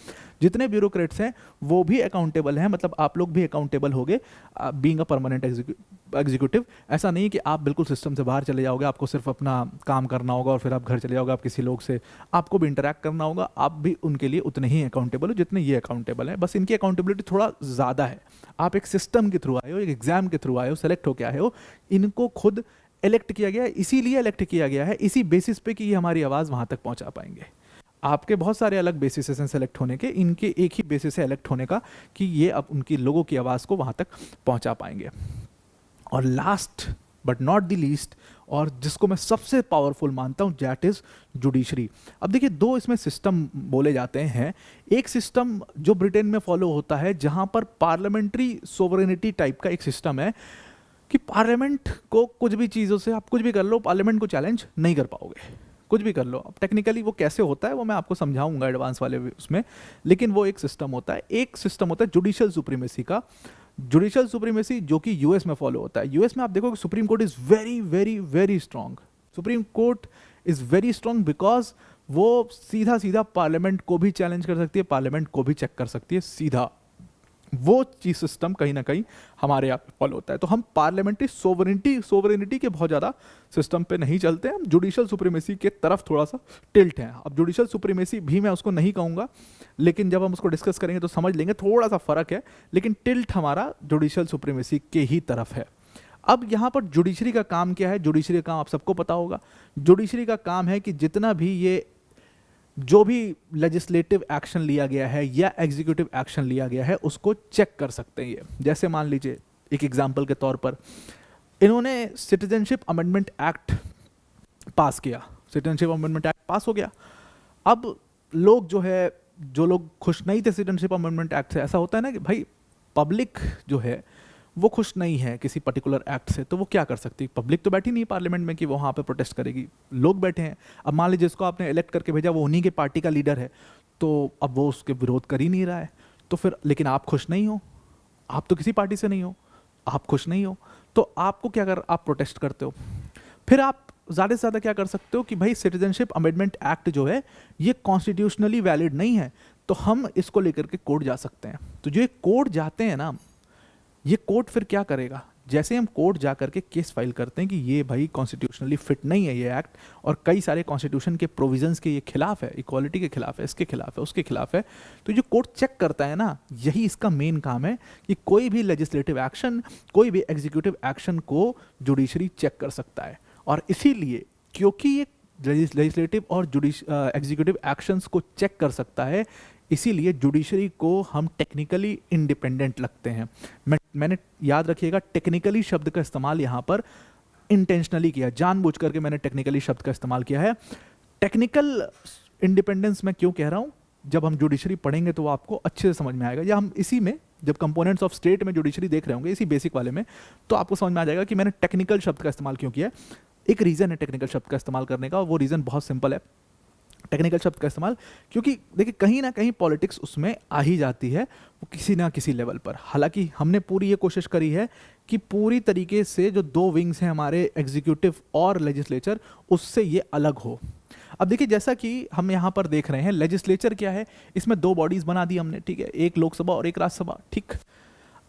जितने ब्यूरोक्रेट्स हैं वो भी अकाउंटेबल हैं, मतलब आप लोग भी अकाउंटेबल होगे बीइंग अ परमानेंट एग्जीक्यूटिव। ऐसा नहीं कि आप बिल्कुल सिस्टम से बाहर चले जाओगे, आपको सिर्फ अपना काम करना होगा और फिर आप घर चले जाओगे। आप किसी लोग से आपको भी इंटरैक्ट करना होगा, आप भी उनके लिए उतने ही अकाउंटेबल हो जितने ये अकाउंटेबल है। बस इनकी अकाउंटेबिलिटी थोड़ा ज़्यादा है। आप एक सिस्टम के थ्रू आए हो, एक एग्जाम के थ्रू आए हो, सेलेक्ट होकर आए हो, इनको खुद इलेक्ट किया गया है, इसीलिए इलेक्ट किया गया है, इसी बेसिस पे कि ये हमारी आवाज़ वहाँ तक पहुँचा पाएंगे। आपके बहुत सारे अलग बेसिस हैं सेलेक्ट होने के, इनके एक ही बेसिस है इलेक्ट होने का कि ये अब उनकी लोगों की आवाज़ को वहाँ तक पहुँचा पाएंगे। और last but not the least, और जिसको मैं सबसे पावरफुल मानता हूँ, दैट इज जुडिशरी। अब देखिए दो इसमें सिस्टम बोले जाते हैं। एक सिस्टम जो ब्रिटेन में फॉलो होता है जहाँ पर पार्लियामेंट्री सोवरेनिटी टाइप का एक सिस्टम है कि पार्लियामेंट को कुछ भी चीज़ों से आप कुछ भी कर लो, पार्लियामेंट को चैलेंज नहीं कर पाओगे, कुछ भी कर लो। अब टेक्निकली वो कैसे होता है वो मैं आपको समझाऊंगा एडवांस वाले उसमें, लेकिन वो एक सिस्टम होता है। एक सिस्टम होता है जुडिशियल सुप्रीमेसी का, जुडिशियल सुप्रीमेसी जो कि यूएस में फॉलो होता है। यूएस में आप देखोगे supreme court is very very very strong. Supreme court is very strong because वो सीधा सीधा पार्लियामेंट को भी चैलेंज कर सकती है, पार्लियामेंट को भी चेक कर सकती है सीधा। वो चीज सिस्टम कहीं ना कहीं हमारे यहाँ पे फॉलो होता है। तो हम पार्लियामेंट्री सोवरेनिटी के बहुत ज़्यादा सिस्टम पे नहीं चलते हैं, हम जुडिशियल सुप्रीमेसी के तरफ थोड़ा सा टिल्ट हैं। अब जुडिशियल सुप्रीमेसी भी मैं उसको नहीं कहूँगा, लेकिन जब हम उसको डिस्कस करेंगे तो समझ लेंगे, थोड़ा सा फर्क है, लेकिन टिल्ट हमारा जुडिशियल सुप्रीमेसी के ही तरफ है। अब यहाँ पर जुडिशरी का काम क्या है? जुडिशरी का काम आप सबको पता होगा। जुडिशरी का काम है कि जितना भी ये जो भी लेजिस्लेटिव एक्शन लिया गया है या एग्जीक्यूटिव एक्शन लिया गया है उसको चेक कर सकते हैं ये। जैसे मान लीजिए एक एग्जांपल के तौर पर इन्होंने सिटीजनशिप अमेंडमेंट एक्ट पास किया, सिटीजनशिप अमेंडमेंट एक्ट पास हो गया। अब लोग जो लोग खुश नहीं थे सिटीजनशिप अमेंडमेंट एक्ट से, ऐसा होता है ना कि भाई पब्लिक जो है वो खुश नहीं है किसी पर्टिकुलर एक्ट से, तो वो क्या कर सकती है? पब्लिक तो बैठी नहीं पार्लियामेंट में कि वो वहाँ पे प्रोटेस्ट करेगी, लोग बैठे हैं। अब मान लीजिए जिसको आपने इलेक्ट करके भेजा वो उन्हीं के पार्टी का लीडर है, तो अब वो उसके विरोध कर ही नहीं रहा है, तो फिर लेकिन आप खुश नहीं हो, आप तो किसी पार्टी से नहीं हो, आप खुश नहीं हो, तो आपको क्या कर, आप प्रोटेस्ट करते हो। फिर आप ज़्यादा से ज़्यादा क्या कर सकते हो कि भाई सिटीजनशिप अमेंडमेंट एक्ट जो है ये कॉन्स्टिट्यूशनली वैलिड नहीं है, तो हम इसको लेकर के कोर्ट जा सकते हैं। तो जो ये कोर्ट जाते हैं ना, ये कोर्ट फिर क्या करेगा? जैसे हम कोर्ट जा करके केस फाइल करते हैं कि ये भाई कॉन्स्टिट्यूशनली फिट नहीं है ये एक्ट, और कई सारे कॉन्स्टिट्यूशन के प्रोविजंस के ये खिलाफ है, इक्वालिटी के खिलाफ है, इसके खिलाफ है, उसके खिलाफ है, तो जो कोर्ट चेक करता है ना, यही इसका मेन काम है कि कोई भी लेजिस्लेटिव एक्शन, कोई भी एग्जीक्यूटिव एक्शन को जुडिशरी चेक कर सकता है। और इसीलिए क्योंकि ये लेजिस्लेटिव और एग्जीक्यूटिव एक्शंस को चेक कर सकता है, इसीलिए जुडिशरी को हम टेक्निकली इंडिपेंडेंट लगते हैं। मैंने याद रखिएगा टेक्निकली शब्द का इस्तेमाल यहाँ पर इंटेंशनली किया, जानबूझ करके मैंने टेक्निकली शब्द का इस्तेमाल किया है। टेक्निकल इंडिपेंडेंस मैं क्यों कह रहा हूँ, जब हम जुडिशरी पढ़ेंगे तो वो आपको अच्छे से समझ में आएगा, या हम इसी में जब कंपोनेंट्स ऑफ स्टेट में जुडिशरी देख रहे होंगे इसी बेसिक वाले में, तो आपको समझ में आ जाएगा कि मैंने टेक्निकल शब्द का इस्तेमाल क्यों किया है। एक रीज़न है टेक्निकल शब्द का इस्तेमाल करने का, और वो रीज़न बहुत सिंपल है। टेक्निकल शब्द का इस्तेमाल क्योंकि देखिए कहीं ना कहीं पॉलिटिक्स उसमें आ ही जाती है, वो किसी ना किसी लेवल पर। हालांकि हमने पूरी ये कोशिश करी है कि पूरी तरीके से जो दो विंग्स हैं हमारे एग्जीक्यूटिव और लेजिस्लेचर, उससे ये अलग हो। अब देखिए जैसा कि हम यहाँ पर देख रहे हैं, लेजिस्लेचर क्या है, इसमें दो बॉडीज बना दी हमने, ठीक है, एक लोकसभा और एक राज्यसभा, ठीक।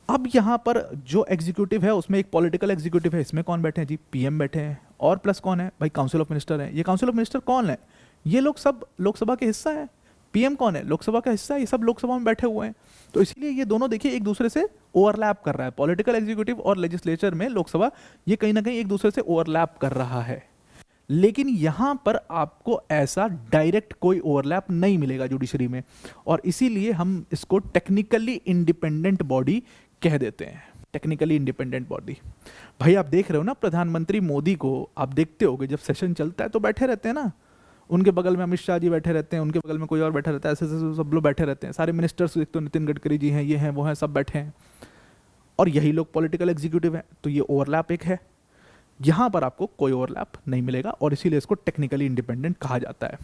अब यहाँ पर जो एग्जीक्यूटिव है उसमें एक पॉलिटिकल एग्जीक्यूटिव है, इसमें कौन बैठे हैं जी? पीएम बैठे हैं, और प्लस कौन है भाई? काउंसिल ऑफ मिनिस्टर है। ये काउंसिल ऑफ मिनिस्टर कौन है? ये लोग सब लोकसभा के हिस्सा है। पीएम कौन है? लोकसभा का हिस्सा है। ये सब लोकसभा में बैठे हुए हैं, तो इसीलिए ये दोनों देखिए एक दूसरे से ओवरलैप कर रहा है। पॉलिटिकल एग्जीक्यूटिव और लेजिस्लेचर में लोकसभा, ये कहीं ना कहीं एक दूसरे से ओवरलैप कर रहा है। लेकिन यहां पर आपको ऐसा डायरेक्ट कोई ओवरलैप नहीं मिलेगा जुडिशरी में, और इसीलिए हम इसको टेक्निकली इंडिपेंडेंट बॉडी कह देते हैं। Technically independent body. भाई आप देख रहे हो ना, प्रधानमंत्री मोदी को आप देखते होगे जब सेशन चलता है तो बैठे रहते हैं ना, उनके बगल में अमित शाह जी बैठे रहते हैं, उनके बगल में कोई और बैठा रहता है, ऐसे ऐसे सब लोग बैठे रहते हैं, सारे मिनिस्टर्स, एक तो नितिन गडकरी जी हैं, ये हैं, वो हैं, सब बैठे हैं, और यही लोग पॉलिटिकल एग्जीक्यूटिव हैं। तो ये ओवरलैप एक है, यहाँ पर आपको कोई ओवरलैप नहीं मिलेगा, और इसीलिए इसको टेक्निकली इंडिपेंडेंट कहा जाता है।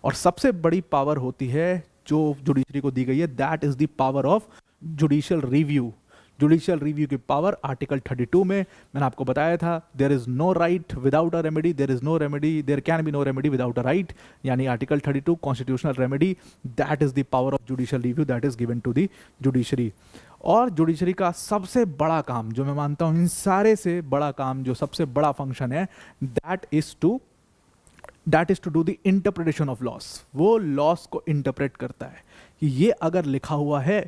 और सबसे बड़ी पावर होती है जो जुडिशरी को दी गई है, that is the power of judicial review. Judicial review की पावर आर्टिकल 32 में मैंने आपको बताया था, there is no right without a remedy, there is no remedy, there can be no remedy without a right, यानी article 32 constitutional remedy, that is the power of judicial review that is given to the judiciary. और judiciary का सबसे बड़ा काम, जो मैं मानता हूँ इन सारे से बड़ा काम, जो सबसे बड़ा फंक्शन है, that is to do the interpretation of laws. वो लॉस को इंटरप्रेट करता है कि ये अगर लिखा हुआ है,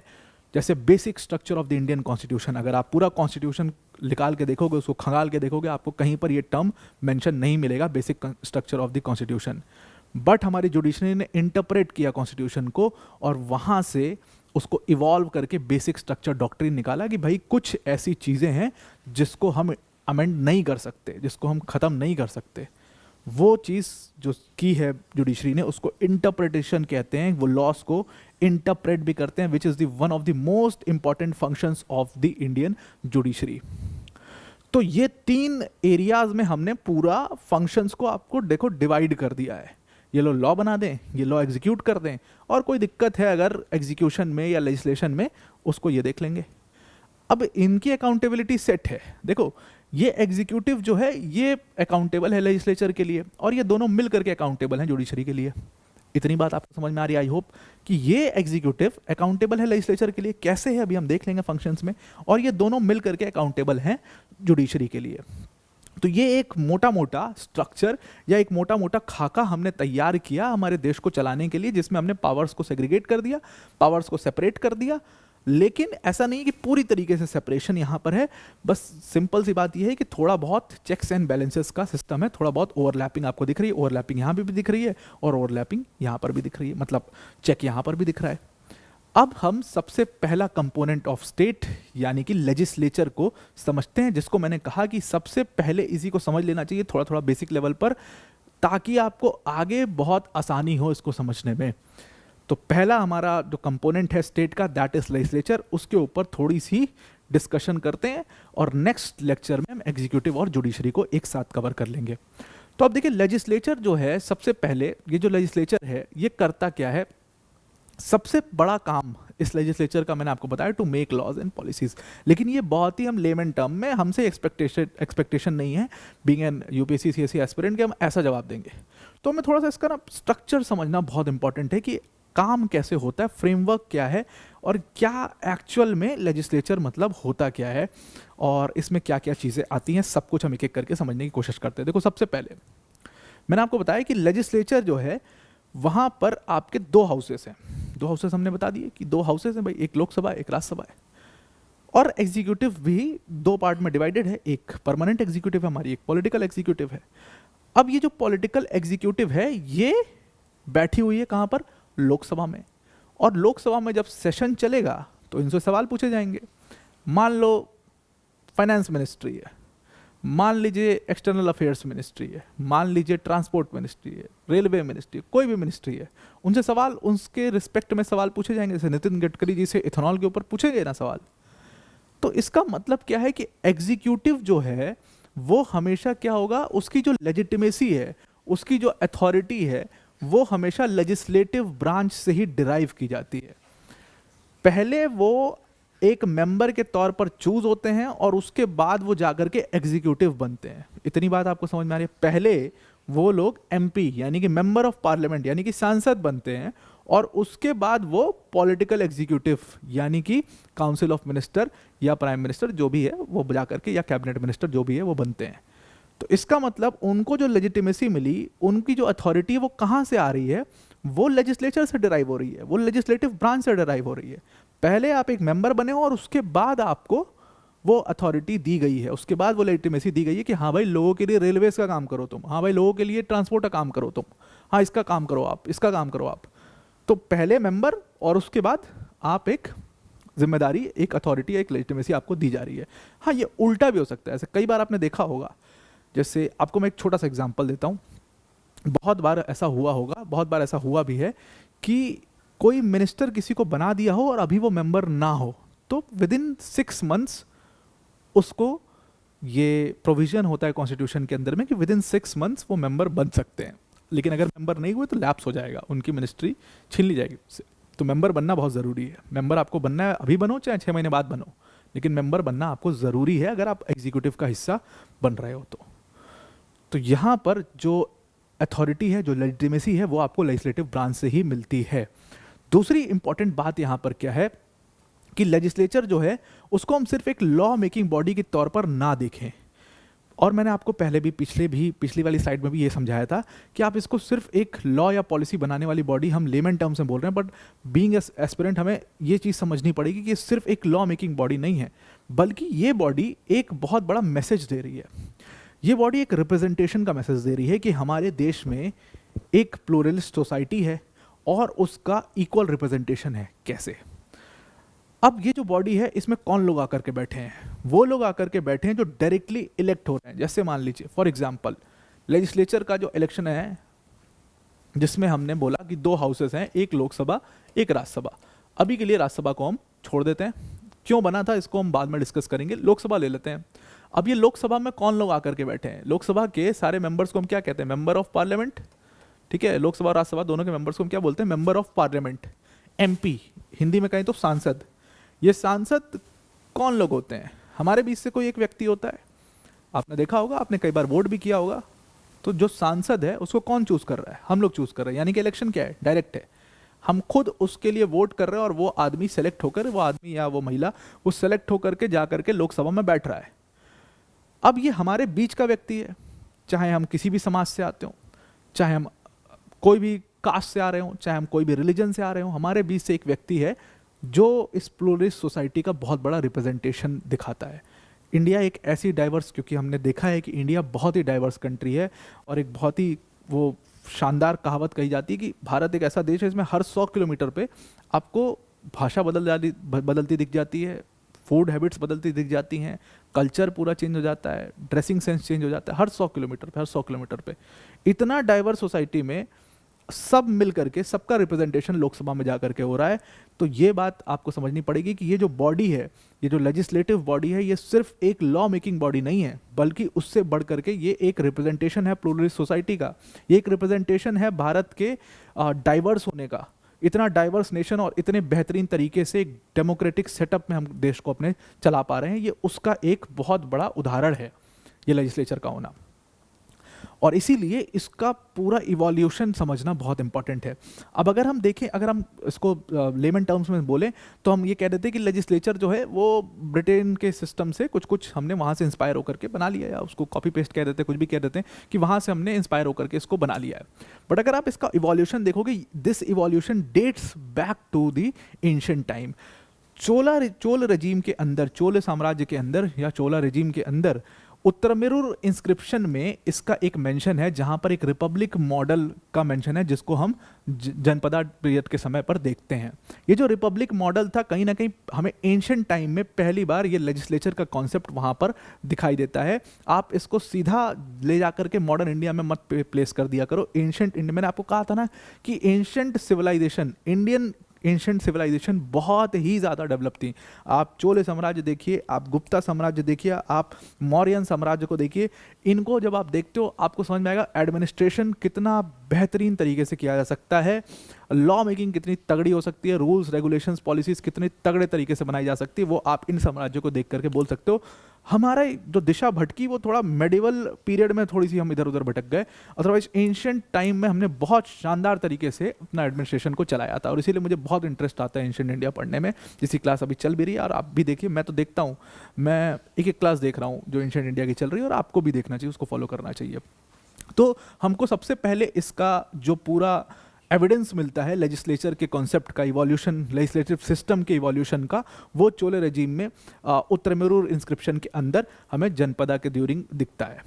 जैसे basic structure of the Indian constitution, अगर आप पूरा कॉन्स्टिट्यूशन निकाल के देखोगे, उसको खंगाल के देखोगे, आपको कहीं पर ये टर्म मेंशन नहीं मिलेगा, basic structure of the constitution. But हमारी जुडिशरी ने इंटरप्रेट किया कॉन्स्टिट्यूशन को और वहाँ से उसको इवॉल्व करके बेसिक स्ट्रक्चर डॉक्ट्रिन निकाला कि भाई कुछ ऐसी चीज़ें हैं जिसको हम अमेंड नहीं कर सकते, जिसको हम ख़त्म नहीं कर सकते। वो चीज़ जो की है जुडिशरी ने उसको इंटरप्रिटेशन कहते हैं, वो लॉस को इंटरप्रेट भी करते हैं, which is the one of the most important functions of the Indian judiciary. तो ये 3 एरियाज में हमने पूरा फंक्शंस को आपको देखो डिवाइड कर दिया है। ये लो लॉ बना दें, ये लॉ एग्जीक्यूट कर दें, और कोई दिक्कत है अगर एग्जीक्यूशन में या लेजिस्लेशन में, उसको ये देख लेंगे। अब इनकी अकाउंटेबिलिटी सेट है। देखो ये एग्जीक्यूटिव जो है ये अकाउंटेबल है लेजिस्लेचर के लिए, और ये दोनों मिल करके अकाउंटेबल हैं जुडिशरी के लिए। इतनी बात आपको समझ में आ रही है आई होप कि ये एग्जीक्यूटिव अकाउंटेबल है लेजिस्लेचर के लिए। कैसे है अभी हम देख लेंगे फंक्शंस में, और ये दोनों मिल करके अकाउंटेबल हैं जुडिशरी के लिए। तो ये एक मोटा मोटा स्ट्रक्चर या एक मोटा मोटा खाका हमने तैयार किया हमारे देश को चलाने के लिए, जिसमें हमने पावर्स को सेग्रीगेट कर दिया, पावर्स को सेपरेट कर दिया। लेकिन ऐसा नहीं कि पूरी तरीके से सेपरेशन यहाँ पर है, बस सिंपल सी बात यह है कि थोड़ा बहुत चेक्स एंड बैलेंसेस का सिस्टम है, थोड़ा बहुत ओवरलैपिंग आपको दिख रही है, ओवरलैपिंग यहाँ भी दिख रही है और ओवरलैपिंग यहाँ पर भी दिख रही है, मतलब चेक यहाँ पर भी दिख रहा है। अब हम सबसे पहला कंपोनेंट ऑफ स्टेट यानी कि लेजिस्लेचर को समझते हैं, जिसको मैंने कहा कि सबसे पहले इसी को समझ लेना चाहिए थोड़ा थोड़ा बेसिक लेवल पर, ताकि आपको आगे बहुत आसानी हो इसको समझने में। तो पहला हमारा जो कंपोनेंट है स्टेट का, दैट इज लेजिस्लेचर। उसके ऊपर थोड़ी सी डिस्कशन करते हैं और नेक्स्ट लेक्चर में हम एग्जीक्यूटिव और जुडिशरी को एक साथ कवर कर लेंगे। तो अब देखिए लेजिस्लेचर जो है, सबसे पहले ये जो लेजिस्लेचर है ये करता क्या है। सबसे बड़ा काम इस लेजिस्लेचर का मैंने आपको बताया to make laws and policies, लेकिन ये बहुत ही हम लेमन टर्म में, हमसे एक्सपेक्टेशन नहीं है being an UPSC CSC aspirant के हम ऐसा जवाब देंगे। तो हमें थोड़ा सा इसका ना स्ट्रक्चर समझना बहुत इंपॉर्टेंट है कि काम कैसे होता है, फ्रेमवर्क क्या है, और क्या एक्चुअल में लेजिस्लेचर मतलब होता क्या है, और इसमें क्या क्या चीज़ें आती हैं, सब कुछ हम एक एक करके समझने की कोशिश करते हैं। देखो सबसे पहले मैंने आपको बताया कि लेजिस्लेचर जो है वहाँ पर आपके 2 हाउसेस हैं। 2 हाउसेस हमने बता दिए कि 2 हाउसेस हैं भाई, एक लोकसभा एक राज्यसभा है, और एग्जीक्यूटिव भी 2 पार्ट में डिवाइडेड है, एक परमानेंट एग्जीक्यूटिव है हमारी, एक पॉलिटिकल एग्जीक्यूटिव है। अब ये जो पॉलिटिकल एग्जीक्यूटिव है ये बैठी हुई है कहाँ पर, लोकसभा में, और लोकसभा में जब सेशन चलेगा तो इनसे सवाल पूछे जाएंगे। मान लो फाइनेंस मिनिस्ट्री है, मान लीजिए एक्सटर्नल अफेयर्स मिनिस्ट्री है, मान लीजिए ट्रांसपोर्ट मिनिस्ट्री है, रेलवे मिनिस्ट्री, कोई भी मिनिस्ट्री है, उनसे सवाल उनके रिस्पेक्ट में सवाल पूछे जाएंगे। जैसे नितिन गडकरी जी से इथेनॉल के ऊपर पूछेंगे ना सवाल। तो इसका मतलब क्या है कि एग्जीक्यूटिव जो है वो हमेशा क्या होगा, उसकी जो लेजिटिमेसी है, उसकी जो अथॉरिटी है, वो हमेशा लेजिस्लेटिव ब्रांच से ही डिराइव की जाती है। पहले वो एक मेंबर के तौर पर चूज होते हैं और उसके बाद वो जाकर के एग्जीक्यूटिव बनते हैं। इतनी बात आपको समझ में आ रही है। पहले वो लोग एमपी यानी कि मेंबर ऑफ पार्लियामेंट यानी कि सांसद बनते हैं, और उसके बाद वो पॉलिटिकल एग्जीक्यूटिव यानी कि काउंसिल ऑफ मिनिस्टर या प्राइम मिनिस्टर जो भी है वो जा करके, या कैबिनेट मिनिस्टर जो भी है वो बनते हैं। तो इसका मतलब उनको जो लेजिटिमेसी मिली, उनकी जो अथॉरिटी है वो कहाँ से आ रही है, वो लेजिस्लेचर से डिराइव हो रही है, वो लेजिस्लेटिव ब्रांच से डिराइव हो रही है। पहले आप एक मेंबर बने हो और उसके बाद आपको वो अथॉरिटी दी गई है, उसके बाद वो लेजिटिमेसी दी गई है कि हाँ भाई लोगों के लिए रेलवेज का काम करो तुम, हाँ भाई लोगों के लिए ट्रांसपोर्ट का काम करो तुम, हाँ इसका काम करो आप, इसका काम करो आप। तो पहले मेंबर और उसके बाद आप एक जिम्मेदारी, एक अथॉरिटी, एक लेजिटिमेसी आपको दी जा रही है। हाँ ये उल्टा भी हो सकता है, ऐसे कई बार आपने देखा होगा। जैसे आपको मैं एक छोटा सा एग्जांपल देता हूँ। बहुत बार ऐसा हुआ होगा, बहुत बार ऐसा हुआ भी है कि कोई मिनिस्टर किसी को बना दिया हो और अभी वो मेंबर ना हो, तो विद इन 6 मंथ्स उसको, ये प्रोविजन होता है कॉन्स्टिट्यूशन के अंदर में कि विद इन 6 मंथ्स वो मेंबर बन सकते हैं। लेकिन अगर मेंबर नहीं हुए तो लैप्स हो जाएगा, उनकी मिनिस्ट्री छीन ली जाएगी उससे। तो मेंबर बनना बहुत ज़रूरी है। मेंबर आपको बनना है, अभी बनो चाहे 6 महीने बाद बनो, लेकिन मेंबर बनना आपको ज़रूरी है अगर आप एग्जीक्यूटिव का हिस्सा बन रहे हो तो यहाँ पर जो अथॉरिटी है, जो लेजिटिमेसी है, वो आपको लेजिस्लेटिव ब्रांच से ही मिलती है। दूसरी इंपॉर्टेंट बात यहाँ पर क्या है कि लेजिस्लेचर जो है उसको हम सिर्फ एक लॉ मेकिंग बॉडी के तौर पर ना देखें। और मैंने आपको पहले भी पिछली वाली स्लाइड में भी ये समझाया था कि आप इसको सिर्फ एक लॉ या पॉलिसी बनाने वाली बॉडी, हम लेमन टर्म्स में बोल रहे हैं, बट बीइंग एस्पिरेंट हमें ये चीज़ समझनी पड़ेगी कि सिर्फ एक लॉ मेकिंग बॉडी नहीं है, बल्कि ये बॉडी एक बहुत बड़ा मैसेज दे रही है। ये बॉडी एक रिप्रेजेंटेशन का मैसेज दे रही है कि हमारे देश में एक प्लूरलिस्ट सोसाइटी है और उसका इक्वल रिप्रेजेंटेशन है कैसे। अब ये जो बॉडी है इसमें कौन लोग आकर के बैठे हैं, वो लोग आकर के बैठे हैं जो डायरेक्टली इलेक्ट हो रहे हैं। जैसे मान लीजिए फॉर एग्जांपल लेजिस्लेचर का जो इलेक्शन है जिसमें हमने बोला कि 2 हाउसेस हैं, एक लोकसभा एक राज्यसभा। अभी के लिए राज्यसभा को हम छोड़ देते हैं, क्यों बना था इसको हम बाद में डिस्कस करेंगे, लोकसभा ले लेते हैं। अब ये लोकसभा में कौन लोग आकर के बैठे हैं, लोकसभा के सारे मेंबर्स को हम क्या कहते हैं, मेंबर ऑफ पार्लियामेंट। ठीक है, लोकसभा और राज्यसभा दोनों के मेंबर्स को हम क्या बोलते हैं, member of parliament, MP Hindi में कहें तो सांसद। ये सांसद कौन लोग होते हैं, हमारे बीच से कोई एक व्यक्ति होता है, आपने देखा होगा, आपने कई बार वोट भी किया होगा। तो जो सांसद है उसको कौन चूज कर रहा है, हम लोग चूज कर रहे हैं, यानी कि इलेक्शन क्या है, डायरेक्ट है, हम खुद उसके लिए वोट कर रहे हैं और वो आदमी सेलेक्ट होकर, वो आदमी या वो महिला वो सेलेक्ट होकर के जा करके लोकसभा में बैठ रहा है। अब ये हमारे बीच का व्यक्ति है, चाहे हम किसी भी समाज से आते हो, चाहे हम कोई भी कास्ट से आ रहे हो, चाहे हम कोई भी रिलीजन से आ रहे हो, हमारे बीच से एक व्यक्ति है जो इस प्लूरलिस्ट सोसाइटी का बहुत बड़ा रिप्रेजेंटेशन दिखाता है। इंडिया एक ऐसी डाइवर्स, क्योंकि हमने देखा है कि इंडिया बहुत ही डाइवर्स कंट्री है और एक बहुत ही वो शानदार कहावत कही जाती है कि भारत एक ऐसा देश है जिसमें हर 100 किलोमीटर पे आपको भाषा बदलती दिख जाती है, फूड हैबिट्स बदलती दिख जाती हैं, कल्चर पूरा चेंज हो जाता है, ड्रेसिंग सेंस चेंज हो जाता है, हर 100 किलोमीटर पे, हर 100 किलोमीटर पे। इतना डाइवर्स सोसाइटी में सब मिल करके सबका रिप्रेजेंटेशन लोकसभा में जाकर के हो रहा है। तो ये बात आपको समझनी पड़ेगी कि ये जो बॉडी है, ये जो लेजिस्लेटिव बॉडी है, ये सिर्फ एक लॉ मेकिंग बॉडी नहीं है, बल्कि उससे बढ़ करके ये एक रिप्रेजेंटेशन है प्लूरलिस्ट सोसाइटी का, ये एक रिप्रेजेंटेशन है भारत के डाइवर्स होने का। इतना डाइवर्स नेशन और इतने बेहतरीन तरीके से एक डेमोक्रेटिक सेटअप में हम देश को अपने चला पा रहे हैं, ये उसका एक बहुत बड़ा उदाहरण है ये लेजिस्लेचर का होना। और इसीलिए इसका पूरा इवोल्यूशन समझना बहुत इंपॉर्टेंट है। अब अगर हम देखें, अगर हम इसको लेमन टर्म्स में बोलें तो हम ये कह देते हैं कि लेजिस्लेचर जो है वो ब्रिटेन के सिस्टम से कुछ हमने वहाँ से इंस्पायर होकर के बना लिया, या उसको कॉपी पेस्ट कह देते हैं, कुछ भी कह देते हैं कि वहाँ से हमने इंस्पायर होकर के इसको बना लिया है। बट अगर आप इसका इवोल्यूशन देखोगे, this evolution dates back to the ancient time. Chola regime के अंदर, चोल साम्राज्य के अंदर या चोला रजीम के अंदर उत्तरमेरूर इंस्क्रिप्शन में इसका एक मेंशन है, जहां पर एक रिपब्लिक मॉडल का मेंशन है, जिसको हम जनपदा पीरियड के समय पर देखते हैं। ये जो रिपब्लिक मॉडल था, कहीं ना कहीं हमें एंशिएंट टाइम में पहली बार ये लेजिस्लेचर का कॉन्सेप्ट वहां पर दिखाई देता है। आप इसको सीधा ले जाकर के मॉडर्न इंडिया में मत प्लेस कर दिया करो। एंशिएंट इंडिया, मैंने आपको कहा था ना कि ancient civilization, Indian ancient civilization बहुत ही ज़्यादा डेवलप थी। आप चोल साम्राज्य देखिए, आप गुप्ता साम्राज्य देखिए, आप मौर्यन साम्राज्य को देखिए, इनको जब आप देखते हो आपको समझ में आएगा एडमिनिस्ट्रेशन कितना बेहतरीन तरीके से किया जा सकता है, लॉ मेकिंग कितनी तगड़ी हो सकती है, रूल्स रेगुलेशंस पॉलिसीज कितने तगड़े तरीके से बनाई जा सकती है, वो आप इन साम्राज्यों को देख करके बोल सकते हो। हमारा जो दिशा भटकी वो थोड़ा मेडिवल पीरियड में थोड़ी सी हम इधर उधर भटक गए, अदरवाइज एंशिएंट टाइम में हमने बहुत शानदार तरीके से अपना एडमिनिस्ट्रेशन को चलाया था। और इसीलिए मुझे बहुत इंटरेस्ट आता है एंशिएंट इंडिया पढ़ने में, जिसकी क्लास अभी चल भी रही है। और आप भी देखिए, मैं तो देखता हूँ, मैं एक क्लास देख रहा हूँ जो एंशिएंट इंडिया की चल रही है, और आपको भी देखना चाहिए, उसको फॉलो करना चाहिए। तो हमको सबसे पहले इसका जो पूरा एविडेंस मिलता है लेजिस्लेचर के कॉन्सेप्ट का, इवोल्यूशन, लेजिस्लेटिव सिस्टम के इवोल्यूशन का, वो चोल रजीम में उत्तरमेरूर इंस्क्रिप्शन के अंदर हमें जनपदा के ड्यूरिंग दिखता है,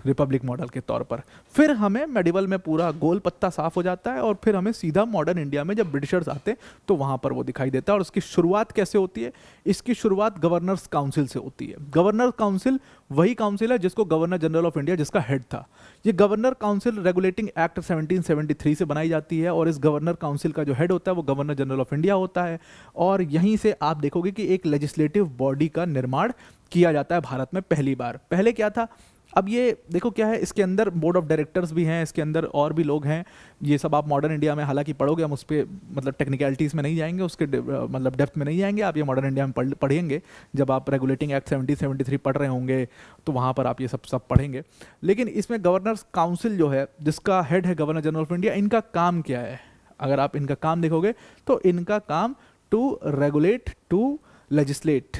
रिपब्लिक मॉडल के तौर पर। फिर हमें मेडिवल में पूरा गोल पत्ता साफ हो जाता है, और फिर हमें सीधा मॉडर्न इंडिया में जब ब्रिटिशर्स आते हैं तो वहाँ पर वो दिखाई देता है। और उसकी शुरुआत कैसे होती है? इसकी शुरुआत गवर्नर्स काउंसिल से होती है। गवर्नर काउंसिल वही काउंसिल है जिसको गवर्नर जनरल ऑफ इंडिया, जिसका हेड था। ये गवर्नर काउंसिल रेगुलेटिंग एक्ट 1773 से बनाई जाती है, और इस गवर्नर काउंसिल का जो हेड होता है वो गवर्नर जनरल ऑफ इंडिया होता है। और यहीं से आप देखोगे कि एक लेजिस्लेटिव बॉडी का निर्माण किया जाता है भारत में पहली बार। पहले क्या था? अब ये देखो क्या है, इसके अंदर बोर्ड ऑफ डायरेक्टर्स भी हैं, इसके अंदर और भी लोग हैं। ये सब आप मॉडर्न इंडिया में हालांकि पढ़ोगे, हम उस पर मतलब टेक्निकलिटीज़ में नहीं जाएंगे, उसके मतलब डेप्थ में नहीं जाएंगे। आप ये मॉडर्न इंडिया में पढ़ेंगे, जब आप रेगुलेटिंग एक्ट 1773 पढ़ रहे होंगे तो वहाँ पर आप ये सब पढ़ेंगे। लेकिन इसमें गवर्नर्स काउंसिल जो है, जिसका हेड है गवर्नर जनरल ऑफ इंडिया, इनका काम क्या है? अगर आप इनका काम देखोगे तो इनका काम टू रेगुलेट, टू लेजिस्लेट।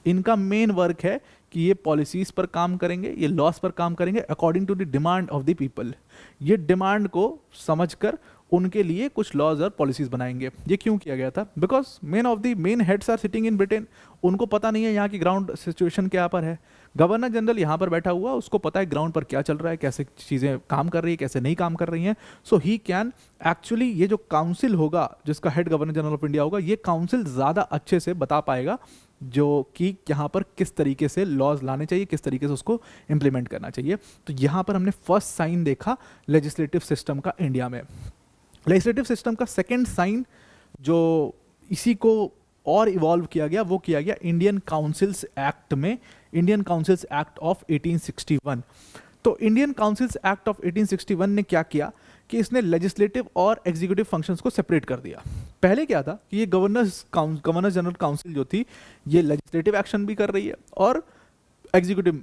इनका मेन वर्क है कि ये पॉलिसीज पर काम करेंगे, ये लॉस पर काम करेंगे according to the demand of the people. ये डिमांड को समझकर उनके लिए कुछ लॉज और पॉलिसीज बनाएंगे। ये क्यों किया गया था? Because main heads are sitting in Britain. उनको पता नहीं है यहाँ की ग्राउंड सिचुएशन क्या पर है, गवर्नर जनरल यहाँ पर बैठा हुआ, उसको पता है ग्राउंड पर क्या चल रहा है, कैसे चीज़ें काम कर रही है, कैसे नहीं काम कर रही हैं। सो ही कैन एक्चुअली, ये जो काउंसिल होगा जिसका head governor general of India होगा, ये काउंसिल ज़्यादा अच्छे से बता पाएगा जो कि यहाँ पर किस तरीके से लॉज लाने चाहिए, किस तरीके से उसको इम्प्लीमेंट करना चाहिए। तो यहाँ पर हमने फर्स्ट साइन देखा लेजिस्लेटिव सिस्टम का इंडिया में। लेजिस्लेटिव सिस्टम का सेकेंड साइन जो इसी को और इवॉल्व किया गया, वो किया गया इंडियन काउंसिल्स एक्ट में, इंडियन काउंसिल्स एक्ट ऑफ 1861। तो इंडियन काउंसिल्स एक्ट ऑफ 1861 ने क्या किया कि इसने लेजिस्लेटिव और एग्जीक्यूटिव फंक्शंस को सेपरेट कर दिया। पहले क्या था कि ये गवर्नर जनरल काउंसिल जो थी, ये लेजिस्लेटिव एक्शन भी कर रही है और एग्जीक्यूटिव,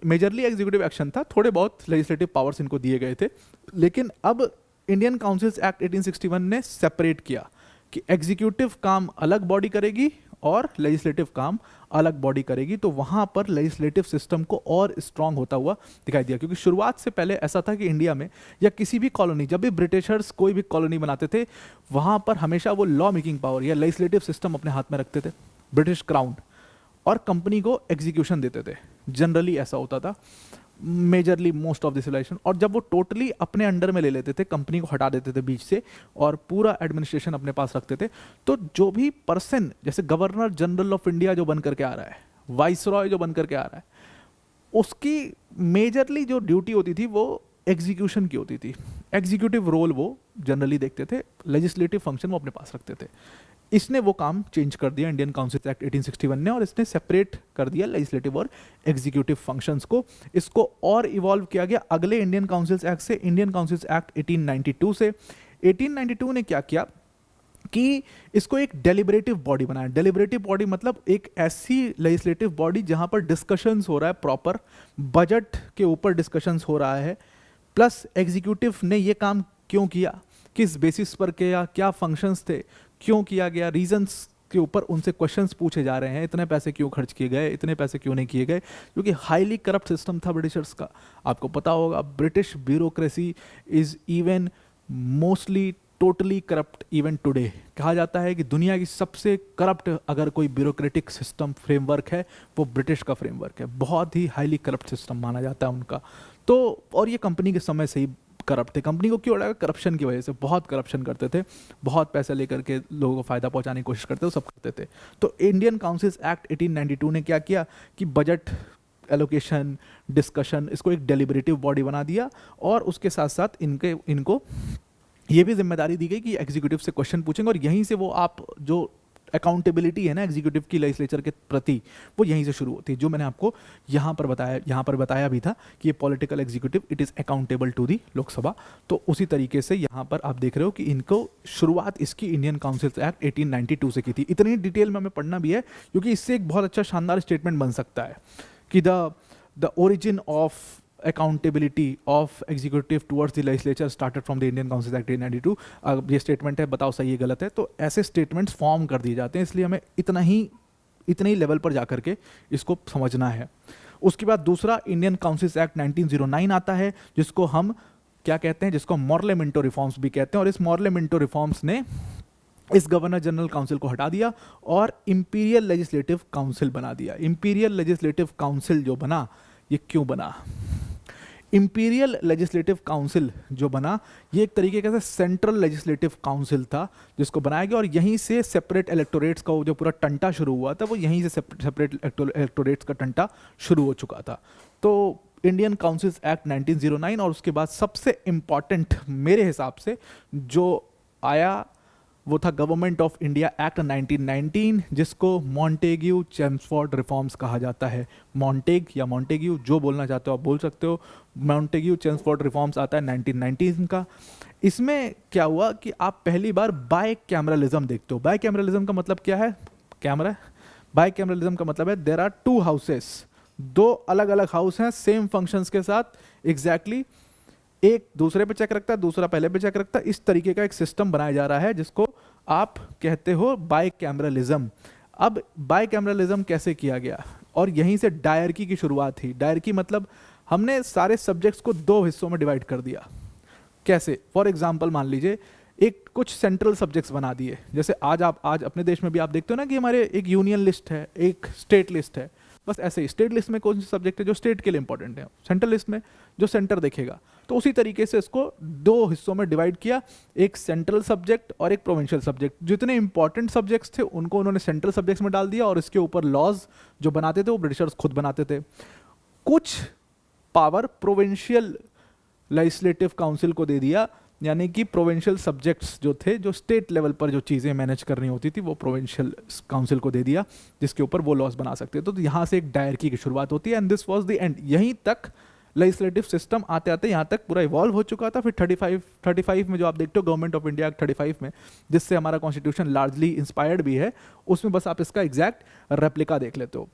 मेजरली एग्जीक्यूटिव एक्शन था, थोड़े बहुत लेजिस्लेटिव पावर्स इनको दिए गए थे। लेकिन अब इंडियन काउंसिल्स एक्ट 1861 ने सेपरेट किया कि एग्जीक्यूटिव काम अलग बॉडी करेगी और लेजिस्लेटिव काम अलग बॉडी करेगी। तो वहाँ पर लेजिस्लेटिव सिस्टम को और स्ट्रांग होता हुआ दिखाई दिया, क्योंकि शुरुआत से पहले ऐसा था कि इंडिया में या किसी भी कॉलोनी, जब भी ब्रिटिशर्स कोई भी कॉलोनी बनाते थे, वहाँ पर हमेशा वो लॉ मेकिंग पावर या लेजिस्लेटिव सिस्टम अपने हाथ में रखते थे, ब्रिटिश क्राउन, और कंपनी को एग्जीक्यूशन देते थे। जनरली ऐसा होता था, majorly most of the civilization. और जब वो टोटली अपने अंडर में ले लेते थे, कंपनी को हटा देते थे बीच से और पूरा एडमिनिस्ट्रेशन अपने पास रखते थे, तो जो भी पर्सन, जैसे गवर्नर जनरल ऑफ इंडिया जो बन करके आ रहा है, वाइसरॉय जो बन करके आ रहा है, उसकी मेजरली जो ड्यूटी होती थी वो एग्जीक्यूशन की होती थी। एग्जीक्यूटिव रोल वो जनरली देखते थे, लेजिस्लेटिव फंक्शन वो अपने पास रखते थे। इसने वो काम चेंज कर दिया इंडियन काउंसिल एक्ट 1861 ने, और इसने सेपरेट कर दिया लेजिस्लेटिव और एग्जीक्यूटिव फंक्शंस को। इसको और इवॉल्व किया गया अगले इंडियन काउंसिल्स एक्ट से, इंडियन काउंसिल्स एक्ट 1892 से। 1892 ने क्या किया कि इसको एक डेलिबरेटिव बॉडी बनाया। डेलिबरेटिव बॉडी मतलब एक ऐसी लेजिस्लेटिव बॉडी जहां पर डिस्कशंस हो रहा है, प्रॉपर बजट के ऊपर डिस्कशंस हो रहा है, प्लस एग्जीक्यूटिव ने ये काम क्यों किया, किस बेसिस पर किया, क्या फंक्शंस थे, क्यों किया गया, रीजंस के ऊपर उनसे क्वेश्चंस पूछे जा रहे हैं, इतने पैसे क्यों खर्च किए गए, इतने पैसे क्यों नहीं किए गए, क्योंकि हाईली करप्ट सिस्टम था ब्रिटिशर्स का। आपको पता होगा British bureaucracy is even mostly totally corrupt even today. कहा जाता है कि दुनिया की सबसे करप्ट अगर कोई ब्यूरोक्रेटिक सिस्टम फ्रेमवर्क है, वो ब्रिटिश का फ्रेमवर्क है। बहुत ही हाईली करप्ट सिस्टम माना जाता है उनका। तो और ये कंपनी के समय से ही करप्ट थे। कंपनी को क्यों लगा? करप्शन की वजह से। बहुत करप्शन करते थे, बहुत पैसे लेकर के लोगों को फायदा पहुंचाने की कोशिश करते थे, सब करते थे। तो इंडियन काउंसिल्स एक्ट 1892 ने क्या किया कि बजट एलोकेशन, डिस्कशन, इसको एक डेलिबरेटिव बॉडी बना दिया, और उसके साथ साथ इनको ये भी जिम्मेदारी दी गई कि एग्जीक्यूटिव से क्वेश्चन पूछेंगे, और यहीं से वो आप जो अकाउंटेबिलिटी है ना एग्जीक्यूटिव की लेजिस्लेचर के प्रति, वो यहीं से शुरू होती है, जो मैंने आपको यहाँ पर बताया भी था कि ये political executive it is accountable to the Lok Sabha. तो उसी तरीके से यहाँ पर आप देख रहे हो कि इनको शुरुआत इसकी इंडियन काउंसिल्स एक्ट 1892 से की थी। इतनी डिटेल में हमें पढ़ना भी है, क्योंकि इससे एक बहुत अच्छा शानदार स्टेटमेंट बन सकता है कि the origin of accountability of executive towards the legislature started from the Indian Council Act 1892। अब ये स्टेटमेंट है, बताओ सही है गलत है। तो ऐसे स्टेटमेंट्स फॉर्म कर दिए जाते हैं, इसलिए हमें इतने ही लेवल पर जाकर के इसको समझना है। उसके बाद दूसरा इंडियन काउंसिल्स एक्ट 1909 आता है, जिसको हम क्या कहते हैं, जिसको मॉर्लेमेंटो रिफॉर्म्स भी कहते हैं। और इस मॉर्लेमेंटो रिफॉर्म्स ने इस गवर्नर जनरल काउंसिल को हटा दिया और इंपीरियल लेजिस्लेटिव काउंसिल बना दिया। इंपीरियल लेजिस्लेटिव काउंसिल जो बना, ये क्यों बना? इंपीरियल लेजिस्लेटिव काउंसिल जो बना, ये एक तरीके का सेंट्रल लेजिस्लेटिव काउंसिल था जिसको बनाया गया, और यहीं से सेपरेट इलेक्टोरेट्स का जो पूरा टंटा शुरू हुआ था, वो यहीं से सेपरेट इलेक्टोरेट्स का टंटा शुरू हो चुका था। तो इंडियन काउंसिल्स एक्ट 1909, और उसके बाद सबसे इम्पॉर्टेंट मेरे हिसाब से जो आया वो था गवर्नमेंट ऑफ इंडिया एक्ट 1919, जिसको मॉन्टेग्यू चेम्सफोर्ड रिफॉर्म्स कहा जाता है। मॉन्टेग या मॉन्टेग्यू, जो बोलना चाहते हो आप बोल सकते हो। मॉन्टेग्यू चेम्सफोर्ड रिफॉर्म्स आता है 1919 का। इसमें क्या हुआ कि आप पहली बार बाय कैमरलिज्म देखते हो। बाय कैमरलिज्म का मतलब क्या है? कैमरा। बाय कैमरलिज्म का मतलब है देयर आर टू हाउसेस, दो अलग अलग हाउस हैं सेम फंक्शंस के साथ एग्जैक्टली, एक दूसरे पे चेक रखता है, दूसरा पहले पे चेक रखता है। इस तरीके का एक सिस्टम बनाया जा रहा है जिसको आप कहते हो बाय कैमरलिज्म। अब बाय कैमरलिज्म कैसे किया गया? और यहीं से डायरकी की शुरुआत थी। डायरकी मतलब हमने सारे सब्जेक्ट्स को दो हिस्सों में डिवाइड कर दिया। कैसे? फॉर एग्जाम्पल मान लीजिए एक कुछ सेंट्रल सब्जेक्ट्स बना दिए, जैसे आज अपने देश में भी आप देखते हो ना कि हमारे एक यूनियन लिस्ट है, एक स्टेट लिस्ट है। बस ऐसे ही स्टेट लिस्ट में कौन से सब्जेक्ट है जो स्टेट के लिए इंपॉर्टेंट है, सेंट्रल लिस्ट में जो सेंटर देखेगा। तो उसी तरीके से इसको दो हिस्सों में डिवाइड किया, एक सेंट्रल सब्जेक्ट और एक प्रोविंशियल सब्जेक्ट। जितने इंपॉर्टेंट सब्जेक्ट्स थे उनको उन्होंने सेंट्रल सब्जेक्ट्स में डाल दिया और इसके ऊपर लॉज जो बनाते थे वो ब्रिटिशर्स खुद बनाते थे। कुछ पावर प्रोविंशियल लेजिस्लेटिव काउंसिल को दे दिया, यानी कि प्रोविंशियल सब्जेक्ट्स जो थे, जो स्टेट लेवल पर जो चीज़ें मैनेज करनी होती थी, वो प्रोविंशियल काउंसिल को दे दिया, जिसके ऊपर वो लॉज बना सकते थे। तो यहाँ से एक डायरकी की शुरुआत होती है and this was the end. यहीं तक लेजिस्लेटिव सिस्टम आते आते यहाँ तक पूरा इवॉल्व हो चुका था। फिर 35 में जो आप देखते हो गवर्नमेंट ऑफ इंडिया एक्ट 35 में, जिससे हमारा कॉन्स्टिट्यूशन लार्जली इंस्पायर्ड भी है, उसमें बस आप इसका एग्जैक्ट रेप्लिका देख लेते हो।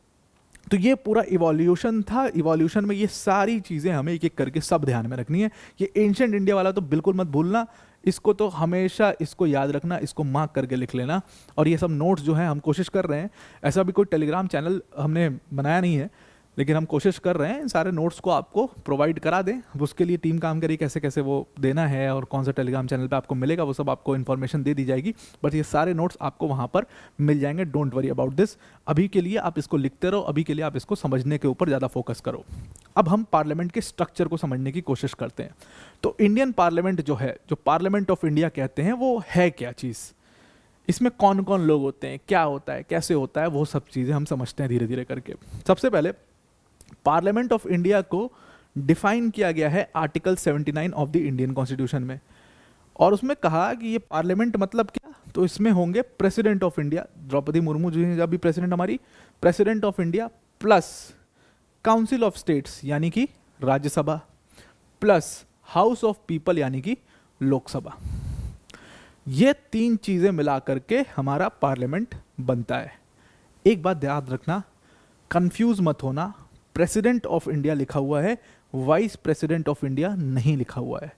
तो ये पूरा इवोल्यूशन था। इवोल्यूशन में ये सारी चीज़ें हमें एक एक करके सब ध्यान में रखनी है। ये एंशिएंट इंडिया वाला तो बिल्कुल मत भूलना, इसको तो हमेशा इसको याद रखना, इसको मार्क करके लिख लेना। और ये सब नोट्स जो हैं हम कोशिश कर रहे हैं, ऐसा भी कोई टेलीग्राम चैनल हमने बनाया नहीं है, लेकिन हम कोशिश कर रहे हैं इन सारे नोट्स को आपको प्रोवाइड करा दें। उसके लिए टीम काम करी कैसे कैसे वो देना है और कौन सा टेलीग्राम चैनल पे आपको मिलेगा, वो सब आपको इन्फॉर्मेशन दे दी जाएगी। बट ये सारे नोट्स आपको वहाँ पर मिल जाएंगे, डोंट वरी अबाउट दिस। अभी के लिए आप इसको लिखते रहो, अभी के लिए आप इसको समझने के ऊपर ज़्यादा फोकस करो। अब हम पार्लियामेंट के स्ट्रक्चर को समझने की कोशिश करते हैं। तो इंडियन पार्लियामेंट जो है, जो पार्लियामेंट ऑफ इंडिया कहते हैं, वो है क्या चीज़, इसमें कौन कौन लोग होते हैं, क्या होता है, कैसे होता है, वो सब चीज़ें हम समझते हैं धीरे धीरे करके। सबसे पहले पार्लियामेंट ऑफ इंडिया को डिफाइन किया गया है article 79 of the Indian constitution में, और उसमें कहा कि ये पार्लियामेंट मतलब क्या, तो इसमें होंगे president of India, Draupadi Murmu ji हैं जब भी प्रेसिडेंट हमारी, president of India plus council of states यानी कि Rajya Sabha, plus house of people यानी कि लोकसभा। ये तीन चीजें मिला करके हमारा पार्लियामेंट बनता है। एक बात याद रखना, कंफ्यूज मत होना, प्रेसिडेंट ऑफ इंडिया लिखा हुआ है, वाइस प्रेसिडेंट ऑफ इंडिया नहीं लिखा हुआ है।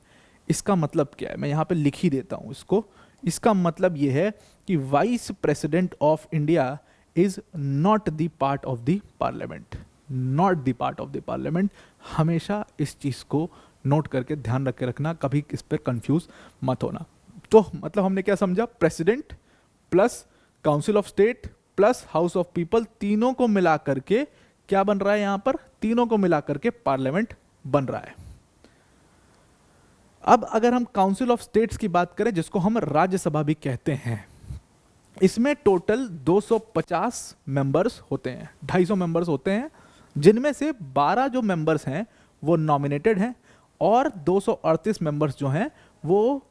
इसका मतलब क्या है, मैं यहाँ पे लिख ही देता हूँ इसको। इसका मतलब ये है कि vice president of India is not the part of the parliament, not the part of the parliament. हमेशा इस चीज़ को नोट करके ध्यान रख के रखना, कभी इस पर कंफ्यूज मत होना। तो मतलब हमने क्या समझा, president plus council of state plus house of people, तीनों को मिला करके क्या बन रहा है, यहां पर तीनों को मिला करके पार्लियामेंट बन रहा है। अब अगर हम काउंसिल ऑफ स्टेट्स की बात करें, जिसको हम राज्यसभा भी कहते हैं, इसमें टोटल 250 मेंबर्स होते हैं, 250 मेंबर्स होते हैं, जिनमें से 12 जो मेंबर्स हैं वो नॉमिनेटेड हैं और 238 मेंबर्स जो हैं वो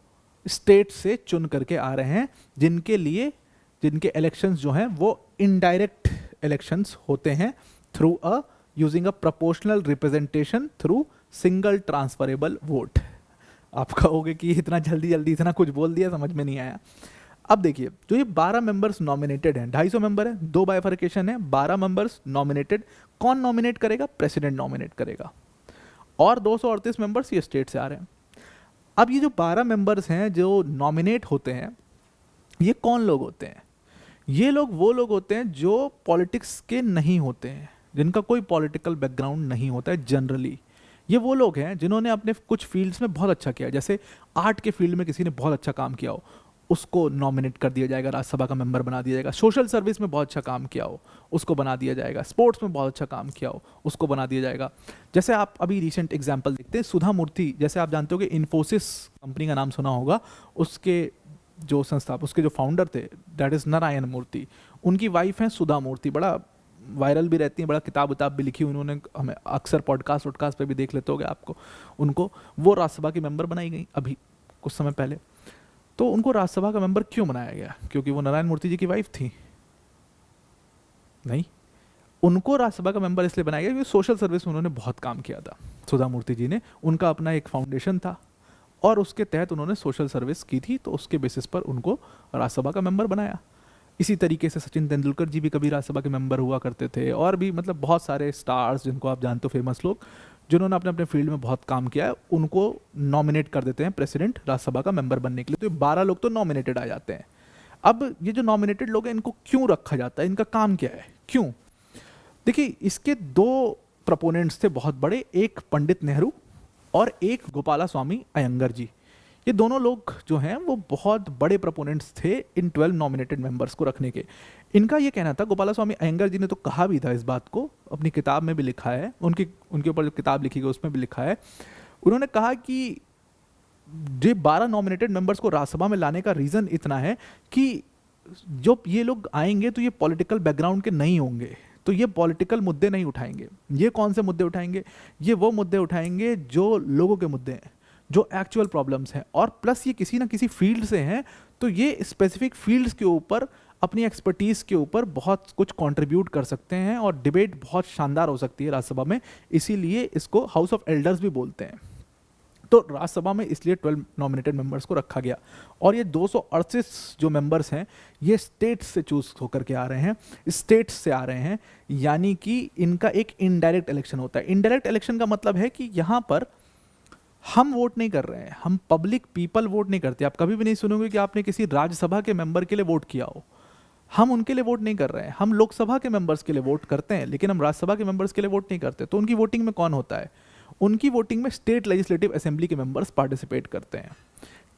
स्टेट से चुन करके आ रहे हैं, जिनके इलेक्शंस जो हैं वो इनडायरेक्ट इलेक्शंस होते हैं through using a proportional representation through single transferable vote. आप कहोगे कि इतना जल्दी इतना कुछ बोल दिया, समझ में नहीं आया। अब देखिए, जो ये 12 मेंबर्स नॉमिनेटेड हैं, 250 मेंबर है, 2 बाइफर्केशन है, 12 मेंबर्स नॉमिनेटेड। कौन नॉमिनेट करेगा, प्रेसिडेंट नॉमिनेट करेगा, और 238 मेंबर्स ये स्टेट से आ रहे हैं। अब ये जो 12 मेंबर्स हैं जो नॉमिनेट होते हैं, ये कौन लोग होते हैं, ये लोग वो लोग होते हैं जो पॉलिटिक्स के नहीं होते हैं, जिनका कोई पॉलिटिकल बैकग्राउंड नहीं होता है जनरली। ये वो लोग हैं जिन्होंने अपने कुछ फील्ड्स में बहुत अच्छा किया, जैसे आर्ट के फील्ड में किसी ने बहुत अच्छा काम किया हो, उसको नॉमिनेट कर दिया जाएगा, राज्यसभा का मेंबर बना दिया जाएगा। सोशल सर्विस में बहुत अच्छा काम किया हो, उसको बना दिया जाएगा। स्पोर्ट्स में बहुत अच्छा काम किया हो, उसको बना दिया जाएगा। जैसे आप अभी रिसेंट एग्जांपल देखते हैं, सुधा मूर्ति, जैसे आप जानते हो कि इन्फोसिस कंपनी का नाम सुना होगा, उसके जो संस्थापक, उसके जो फाउंडर थे, दैट इज नारायण मूर्ति, उनकी वाइफ हैं सुधा मूर्ति, बड़ा वायरल भी रहती हैं, बड़ा किताब उताब भी लिखी, उन्होंने हमें अक्सर पॉडकास्ट पे भी देख लेते होगे आपको उनको। वो राज्यसभा की मेंबर बनाई गई अभी कुछ समय पहले। तो उनको राज्यसभा का मेंबर क्यों बनाया गया, क्योंकि वो नारायण मूर्ति जी की वाइफ थी? नहीं, उनको राज्यसभा का मेंबर इसलिए बनाया गया क्योंकि सोशल सर्विस में उन्होंने बहुत काम किया था सुधा मूर्ति जी ने। उनका अपना एक फाउंडेशन था और उसके तहत उन्होंने सोशल सर्विस की थी, तो उसके बेसिस पर उनको राज्यसभा का मेंबर बनाया। इसी तरीके से सचिन तेंदुलकर जी भी कभी राज्यसभा के मेंबर हुआ करते थे, और भी मतलब बहुत सारे स्टार्स जिनको आप जानते हो, फेमस लोग जिन्होंने अपने अपने फील्ड में बहुत काम किया है, उनको नॉमिनेट कर देते हैं प्रेसिडेंट राज्यसभा का मेंबर बनने के लिए। तो 12 लोग तो नॉमिनेटेड आ जाते हैं। अब ये जो नॉमिनेटेड लोग हैं, इनको क्यों रखा जाता है, इनका काम क्या है, क्यों? देखिए, इसके 2 प्रोपोनेंट्स थे बहुत बड़े, एक पंडित नेहरू और एक गोपाला स्वामी अयंगर जी। ये दोनों लोग जो हैं वो बहुत बड़े प्रोपोनेंट्स थे इन 12 नॉमिनेटेड मेंबर्स को रखने के। इनका ये कहना था, गोपालास्वामी अयंगार जी ने तो कहा भी था इस बात को, अपनी किताब में भी लिखा है, उनके ऊपर जो किताब लिखी गई उसमें भी लिखा है। उन्होंने कहा कि ये 12 नॉमिनेटेड मेंबर्स को राज्यसभा में लाने का रीज़न इतना है कि जो ये लोग आएंगे तो ये पॉलिटिकल बैकग्राउंड के नहीं होंगे, तो ये पॉलिटिकल मुद्दे नहीं उठाएंगे। ये कौन से मुद्दे उठाएंगे? ये वो मुद्दे उठाएंगे जो लोगों के मुद्दे हैं, जो एक्चुअल प्रॉब्लम्स हैं, और प्लस ये किसी ना किसी फील्ड से हैं, तो ये स्पेसिफिक फील्ड्स के ऊपर अपनी एक्सपर्टीज़ के ऊपर बहुत कुछ कंट्रीब्यूट कर सकते हैं और डिबेट बहुत शानदार हो सकती है राज्यसभा में। इसीलिए इसको हाउस ऑफ एल्डर्स भी बोलते हैं। तो राज्यसभा में इसलिए 12 नॉमिनेटेड मेंबर्स को रखा गया। और ये 238 जो मेंबर्स हैं ये स्टेट्स से चूज होकर के आ रहे हैं, स्टेट्स से आ रहे हैं, यानी कि इनका एक इनडायरेक्ट इलेक्शन होता है। इनडायरेक्ट इलेक्शन का मतलब है कि यहाँ पर हम वोट नहीं कर रहे हैं, हम पब्लिक पीपल वोट नहीं करते। आप कभी भी नहीं सुनोगे कि आपने किसी राज्यसभा के मेंबर के लिए वोट किया हो। हम उनके लिए वोट नहीं कर रहे हैं, हम लोकसभा के मेंबर्स के लिए वोट करते हैं, लेकिन हम राज्यसभा के मेंबर्स के लिए वोट नहीं करते। तो उनकी वोटिंग में कौन होता है? उनकी वोटिंग में स्टेट लेजिस्लेटिव असेंबली के मेंबर्स पार्टिसिपेट करते हैं।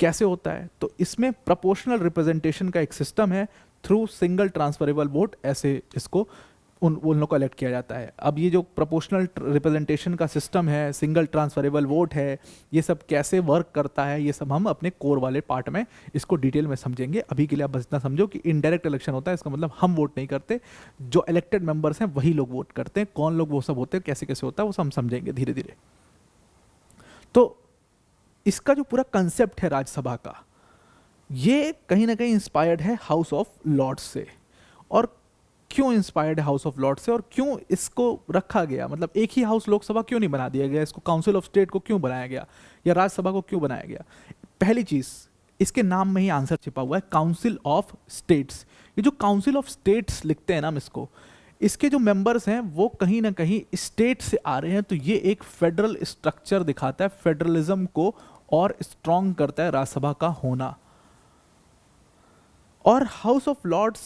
कैसे होता है? तो इसमें प्रोपोर्शनल रिप्रेजेंटेशन का एक सिस्टम है, थ्रू सिंगल ट्रांसफरेबल वोट, ऐसे इसको उन लोगों को इलेक्ट किया जाता है। अब ये जो प्रोपोर्शनल रिप्रेजेंटेशन का सिस्टम है, सिंगल ट्रांसफरेबल वोट है, ये सब कैसे वर्क करता है, ये सब हम अपने कोर वाले पार्ट में इसको डिटेल में समझेंगे। अभी के लिए आप बस इतना समझो कि इनडायरेक्ट इलेक्शन होता है, इसका मतलब हम वोट नहीं करते, जो इलेक्टेड मेंबर्स हैं वही लोग वोट करते हैं। कौन लोग वो सब होते हैं, कैसे कैसे होता है, वो सब हम समझेंगे धीरे धीरे। तो इसका जो पूरा कंसेप्ट है राज्यसभा का, ये कहीं ना कहीं इंस्पायर्ड है हाउस ऑफ लॉर्ड्स से। और क्यों इंस्पायर्ड है हाउस ऑफ लॉर्ड्स से, और क्यों इसको रखा गया, मतलब एक ही हाउस लोकसभा क्यों नहीं बना दिया गया, इसको काउंसिल ऑफ स्टेट को क्यों बनाया गया, या राज्यसभा को क्यों बनाया गया? पहली चीज, इसके नाम में ही आंसर छिपा हुआ है, काउंसिल ऑफ स्टेट्स। ये जो काउंसिल ऑफ स्टेट्स लिखते हैं ना इसको, इसके जो मेंबर्स हैं वो कहीं ना कहीं स्टेट से आ रहे हैं। तो ये एक फेडरल स्ट्रक्चर दिखाता है, फेडरलिज्म को और स्ट्रॉन्ग करता है राज्यसभा का होना। और हाउस ऑफ लॉर्ड्स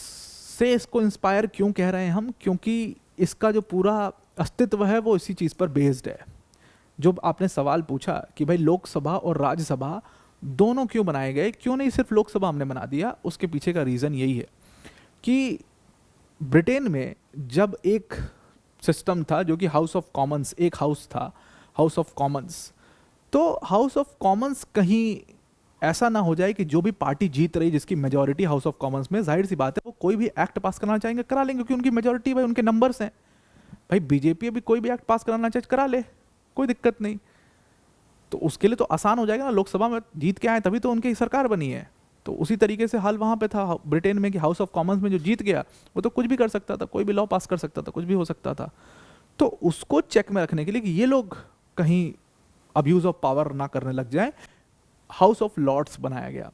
से इसको इंस्पायर क्यों कह रहे हैं हम? क्योंकि इसका जो पूरा अस्तित्व है वो इसी चीज़ पर बेस्ड है। जो आपने सवाल पूछा कि भाई लोकसभा और राज्यसभा दोनों क्यों बनाए गए, क्यों नहीं सिर्फ लोकसभा हमने बना दिया, उसके पीछे का रीज़न यही है कि ब्रिटेन में जब एक सिस्टम था जो कि हाउस ऑफ कॉमन्स, एक हाउस था हाउस ऑफ कॉमन्स, तो हाउस ऑफ कॉमन्स कहीं ऐसा ना हो जाए कि जो भी पार्टी जीत रही, जिसकी मेजॉरिटी हाउस ऑफ कॉमन्स में, जाहिर सी बात है वो कोई भी एक्ट पास करना चाहेंगे करा लेंगे, क्योंकि उनकी मेजॉरिटी भाई उनके नंबर्स हैं। भाई बीजेपी अभी कोई भी एक्ट पास कराना चाहे करा ले, कोई दिक्कत नहीं। तो उसके लिए तो आसान हो जाएगा ना, लोकसभा में जीत के आए तभी तो उनकी सरकार बनी है। तो उसी तरीके से हाल वहाँ पे था ब्रिटेन में कि हाउस ऑफ कॉमन्स में जो जीत गया वो तो कुछ भी कर सकता था, कोई भी लॉ पास कर सकता था, कुछ भी हो सकता था। तो उसको चेक में रखने के लिए कि ये लोग कहीं अब्यूज ऑफ पावर ना करने लग जाए, हाउस ऑफ लॉर्ड्स बनाया गया।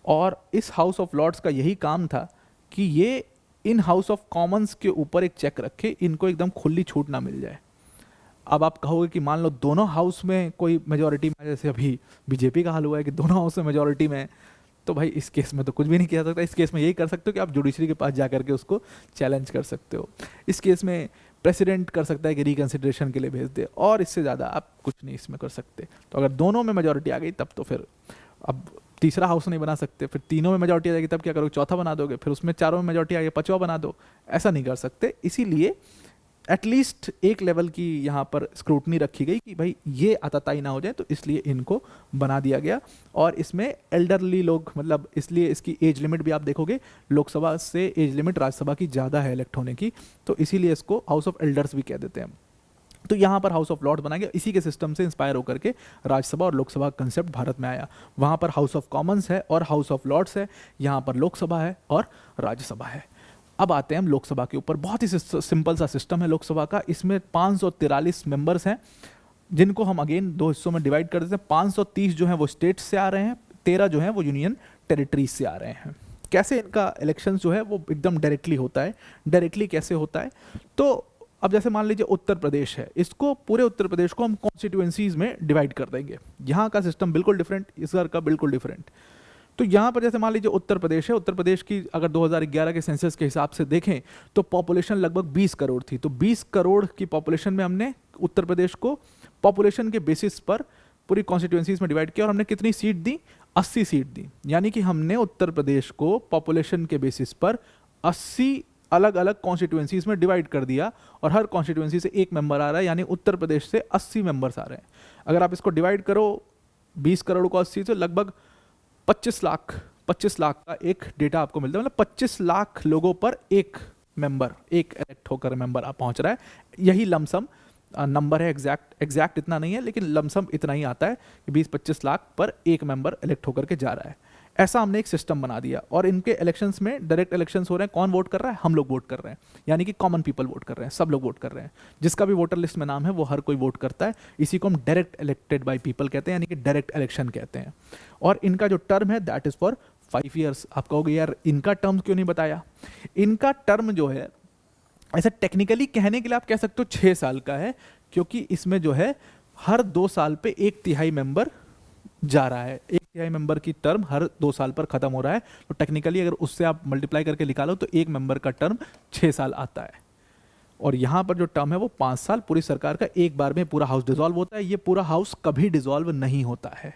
और इस हाउस ऑफ लॉर्ड्स का यही काम था कि ये इन हाउस ऑफ कॉमन्स के ऊपर एक चेक रखे, इनको एकदम खुली छूट ना मिल जाए। अब आप कहोगे कि मान लो दोनों हाउस में कोई मेजॉरिटी में, जैसे अभी बीजेपी का हाल हुआ है कि दोनों हाउस में मेजॉरिटी में, तो भाई इस केस में तो कुछ भी नहीं किया सकता। इस केस में यही कर सकते हो कि आप जुडिशरी के पास जाकर के उसको चैलेंज कर सकते हो। इस केस में प्रेसिडेंट कर सकता है कि रिकंसिडरेशन के लिए भेज दे, और इससे ज़्यादा आप कुछ नहीं इसमें कर सकते। तो अगर दोनों में मेजॉरिटी आ गई तब तो फिर अब तीसरा हाउस नहीं बना सकते, फिर तीनों में मेजॉरिटी आ जाएगी तब क्या करोगे, चौथा बना दोगे, फिर उसमें चारों में मेजॉरिटी आ गई पांचवा बना दो, ऐसा नहीं कर सकते। इसीलिए एटलीस्ट एक लेवल की यहाँ पर स्क्रूटनी रखी गई कि भाई ये आताताई ना हो जाए, तो इसलिए इनको बना दिया गया। और इसमें एल्डरली लोग, मतलब इसलिए इसकी एज लिमिट भी आप देखोगे लोकसभा से एज लिमिट राज्यसभा की ज़्यादा है इलेक्ट होने की, तो इसीलिए इसको हाउस ऑफ एल्डर्स भी कह देते हैं। तो यहाँ पर हाउस ऑफ लॉर्ड्स बनाया गया, इसी के सिस्टम से इंस्पायर होकर के राज्यसभा और लोकसभा का कंसेप्ट भारत में आया। वहाँ पर हाउस ऑफ कॉमन्स है और हाउस ऑफ लॉर्ड्स है, यहाँ पर लोकसभा है और राज्यसभा है। अब आते हैं हम लोकसभा के ऊपर। बहुत ही सिंपल सा सिस्टम है लोकसभा का। इसमें 543 मेंबर्स हैं, जिनको हम अगेन दो हिस्सों में डिवाइड कर देते हैं। 530 जो हैं वो स्टेट्स से आ रहे हैं, 13 जो हैं वो यूनियन टेरिटरीज से आ रहे हैं। कैसे इनका इलेक्शन जो है वो एकदम डायरेक्टली होता है। डायरेक्टली कैसे होता है, तो अब जैसे मान लीजिए उत्तर प्रदेश है, इसको पूरे उत्तर प्रदेश को हम कॉन्स्टिट्यूएंसीज में डिवाइड कर देंगे। यहाँ का सिस्टम बिल्कुल डिफरेंट, इस बार का बिल्कुल डिफरेंट। तो यहाँ पर जैसे मान लीजिए उत्तर प्रदेश है, उत्तर प्रदेश की अगर 2011 के सेंसस के हिसाब से देखें तो पॉपुलेशन लगभग 20 करोड़ थी। तो 20 करोड़ की पॉपुलेशन में हमने उत्तर प्रदेश को पॉपुलेशन के बेसिस पर पूरी कॉन्स्टिट्यूएंसीज में डिवाइड किया और हमने कितनी सीट दी, 80 सीट दी। यानी कि हमने उत्तर प्रदेश को पॉपुलेशन के बेसिस पर 80 अलग अलग कॉन्स्टिट्यूएंसीज में डिवाइड कर दिया और हर कॉन्स्टिट्यूएंसी से एक मेंबर आ रहा है, यानी उत्तर प्रदेश से 80 मेंबर्स आ रहे हैं। अगर आप इसको डिवाइड करो 20 करोड़ को 80 से, लगभग 25 लाख का एक डेटा आपको मिलता है। मतलब 25 लाख लोगों पर एक मेंबर, एक इलेक्ट होकर मेंबर आप पहुंच रहा है। यही लमसम नंबर है, एग्जैक्ट इतना नहीं है, लेकिन लमसम इतना ही आता है कि 20-25 लाख पर एक मेंबर इलेक्ट होकर के जा रहा है। ऐसा हमने एक सिस्टम बना दिया और इनके इलेक्शंस में डायरेक्ट इलेक्शंस हो रहे हैं। कौन वोट कर रहा है? हम लोग वोट कर रहे हैं, यानी कि कॉमन पीपल वोट कर रहे हैं, सब लोग वोट कर रहे हैं। जिसका भी वोटर लिस्ट में नाम है वो हर कोई वोट करता है। इसी को हम डायरेक्ट इलेक्टेड बाय पीपल कहते हैं, यानी कि डायरेक्ट इलेक्शन कहते हैं। और इनका जो टर्म है दैट इज फॉर 5 ईयर्स। आप कहोगे यार इनका टर्म क्यों नहीं बताया? इनका टर्म जो है ऐसा टेक्निकली कहने के लिए आप कह सकते हो 6 साल का है, क्योंकि इसमें जो है हर 2 साल पे 1/3 मेंबर जा रहा है। 1/3 मेंबर की टर्म हर 2 साल पर खत्म हो रहा है। तो टेक्निकली अगर उससे आप मल्टीप्लाई करके निकालो तो एक मेंबर का टर्म 6 साल आता है। और यहाँ पर जो टर्म है वो 5 साल। पूरी सरकार का एक बार में पूरा हाउस डिसॉल्व होता है। ये पूरा हाउस कभी डिसॉल्व नहीं होता है,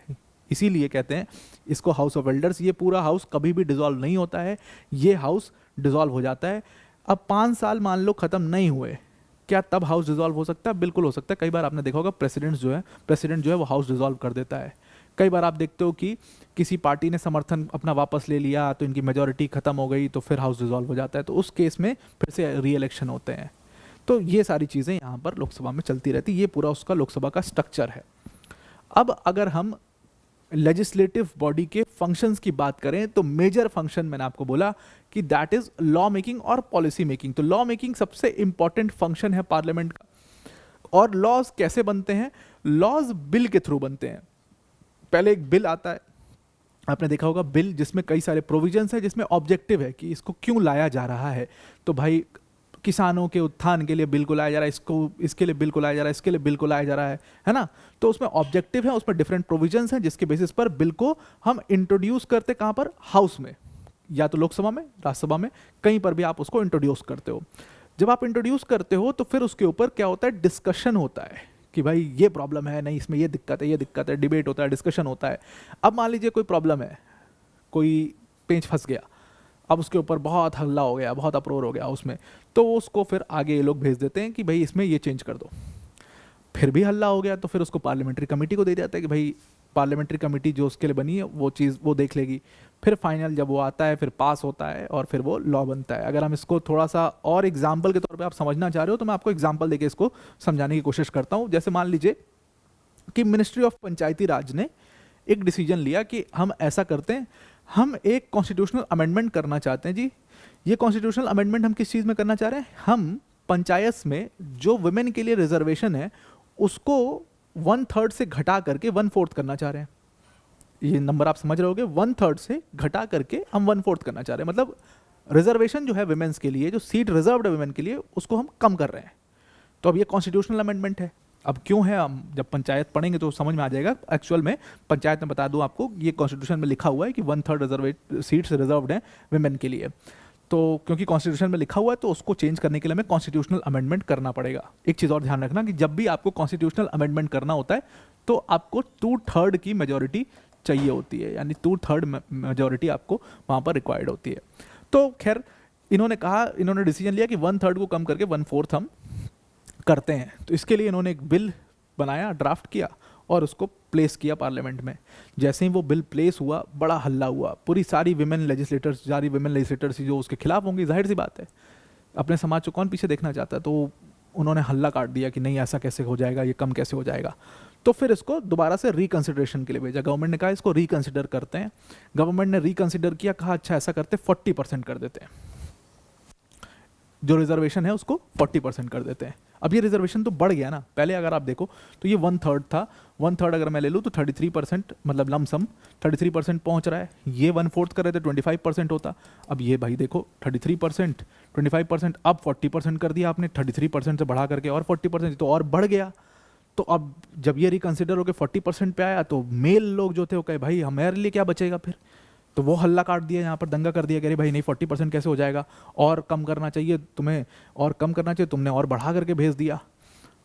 इसीलिए कहते हैं इसको हाउस ऑफ एल्डर्स। ये पूरा हाउस कभी भी डिसॉल्व नहीं होता है, ये हाउस डिसॉल्व हो जाता है। अब 5 साल मान लो खत्म नहीं हुए, क्या तब हाउस डिसॉल्व हो सकता है? बिल्कुल हो सकता है। कई बार आपने देखा होगा प्रेसिडेंट जो है वो हाउस डिसॉल्व कर देता है। कई बार आप देखते हो कि किसी पार्टी ने समर्थन अपना वापस ले लिया तो इनकी मेजॉरिटी खत्म हो गई तो फिर हाउस डिसॉल्व हो जाता है। तो उस केस में फिर से री इलेक्शन होते हैं। तो ये सारी चीज़ें यहाँ पर लोकसभा में चलती रहती। ये पूरा उसका लोकसभा का स्ट्रक्चर है। अब अगर हम लेजिस्लेटिव बॉडी के फंक्शंस की बात करें तो मेजर फंक्शन मैंने आपको बोला कि दैट इज लॉ मेकिंग और पॉलिसी मेकिंग। तो लॉ मेकिंग सबसे इंपॉर्टेंट फंक्शन है पार्लियामेंट का। और लॉज कैसे बनते हैं? लॉज बिल के थ्रू बनते हैं। पहले एक बिल आता है, आपने देखा होगा बिल जिसमें कई सारे प्रोविजंस है, जिसमें ऑब्जेक्टिव है कि इसको क्यों लाया जा रहा है। तो भाई किसानों के उत्थान के लिए बिल को लाया जा रहा है, इसके लिए बिल को लाया जा रहा है, इसके लिए बिल को लाया जा रहा है ना। तो उसमें ऑब्जेक्टिव है, उसमें डिफरेंट प्रोविजंस हैं जिसके बेसिस पर बिल को हम इंट्रोड्यूस करते कहाँ पर? हाउस में, या तो लोकसभा में, राज्यसभा में, कहीं पर भी आप उसको इंट्रोड्यूस करते हो। जब आप इंट्रोड्यूस करते हो तो फिर उसके ऊपर क्या होता है? डिस्कशन होता है कि भाई ये प्रॉब्लम है, नहीं इसमें ये दिक्कत है, डिबेट होता है, डिस्कशन होता है। अब मान लीजिए कोई प्रॉब्लम है, कोई पेंच फंस गया, अब उसके ऊपर बहुत हल्ला हो गया, बहुत अप्रोर हो गया उसमें, तो उसको फिर आगे ये लोग भेज देते हैं कि भाई इसमें ये चेंज कर दो। फिर भी हल्ला हो गया तो फिर उसको पार्लियामेंट्री कमेटी को दे जाता है कि भाई पार्लियामेंट्री कमेटी जो उसके लिए बनी है वो चीज़ वो देख लेगी। फिर फाइनल जब वो आता है फिर पास होता है और फिर वो लॉ बनता है। अगर हम इसको थोड़ा सा और एग्जाम्पल के तौर पे आप समझना चाह रहे हो तो मैं आपको एग्जाम्पल देके इसको समझाने की कोशिश करता हूँ। जैसे मान लीजिए कि मिनिस्ट्री ऑफ पंचायती राज ने एक डिसीजन लिया कि हम ऐसा करते हैं, हम एक कॉन्स्टिट्यूशनल अमेंडमेंट करना चाहते हैं। जी ये कॉन्स्टिट्यूशनल अमेंडमेंट हम किस चीज़ में करना चाह रहे हैं? हम पंचायत में जो वुमेन के लिए रिजर्वेशन है उसको 1/3 से घटा करके 1/4 करना चाह रहे हैं। ये नंबर आप समझ रहे होगे, 1/3 से घटा करके हम 1/4 करना चाह रहे हैं। मतलब रिजर्वेशन जो है वुमेन्स के लिए, जो सीट रिजर्व्ड है वुमेन के लिए, उसको हम कम कर रहे हैं। तो अब ये कॉन्स्टिट्यूशनल अमेंडमेंट है। अब क्यों है, हम जब पंचायत पढ़ेंगे तो समझ में आ जाएगा। एक्चुअल में पंचायत में बता दूं आपको, ये कॉन्स्टिट्यूशन में लिखा हुआ है कि 1/3 रिजर्व सीट्स रिजर्व्ड हैं वुमेन के लिए। तो क्योंकि कॉन्स्टिट्यूशन में लिखा हुआ है तो उसको चेंज करने के लिए हमें कॉन्स्टिट्यूशनल अमेंडमेंट करना पड़ेगा। एक चीज़ और ध्यान रखना कि जब भी आपको कॉन्स्टिट्यूशनल अमेंडमेंट करना होता है तो आपको 2/3 की मेजोरिटी चाहिए होती है, यानी 2/3 मेजोरिटी आपको वहाँ पर रिक्वायर्ड होती है। तो खैर इन्होंने डिसीजन लिया कि 1/3 को कम करके 1/4 हम करते हैं। तो इसके लिए इन्होंने एक बिल बनाया, ड्राफ्ट किया और उसको प्लेस किया पार्लियामेंट में। जैसे ही वो बिल प्लेस हुआ बड़ा हल्ला हुआ, पूरी सारी वुमेन लेजिस्लेटर्स जो उसके खिलाफ होंगी, जाहिर सी बात है, अपने समाज को कौन पीछे देखना चाहता है। तो उन्होंने हल्ला काट दिया कि नहीं ऐसा कैसे हो जाएगा, ये कम कैसे हो जाएगा। तो फिर इसको दोबारा से रिकंसिडरेशन के लिए भेजा। गवर्नमेंट ने कहा इसको रिकंसिडर करते हैं। गवर्नमेंट ने रिकंसिडर किया, कहा अच्छा ऐसा करते 40% कर देते हैं, जो रिजर्वेशन है उसको 40% कर देते हैं। अब ये रिजर्वेशन तो बढ़ गया ना। पहले अगर आप देखो तो ये 1/3 था, 1/3 अगर मैं ले लूँ तो 33%, मतलब लमसम 33% पहुंच रहा है। ये 1/4 कर रहे थे 25% होता। अब ये भाई देखो 33%, 25%, अब 40% कर दिया आपने, 33% से बढ़ा करके और 40%, तो और बढ़ गया। तो अब जब ये रिकंसिडर होकर 40% पे आया तो मेल लोग जो थे वो कहे भाई हमारे लिए क्या बचेगा फिर। तो वो हल्ला काट दिया, यहाँ पर दंगा कर दिया कि अरे भाई नहीं 40% कैसे हो जाएगा, और कम करना चाहिए तुम्हें, और कम करना चाहिए, तुमने और बढ़ा करके भेज दिया।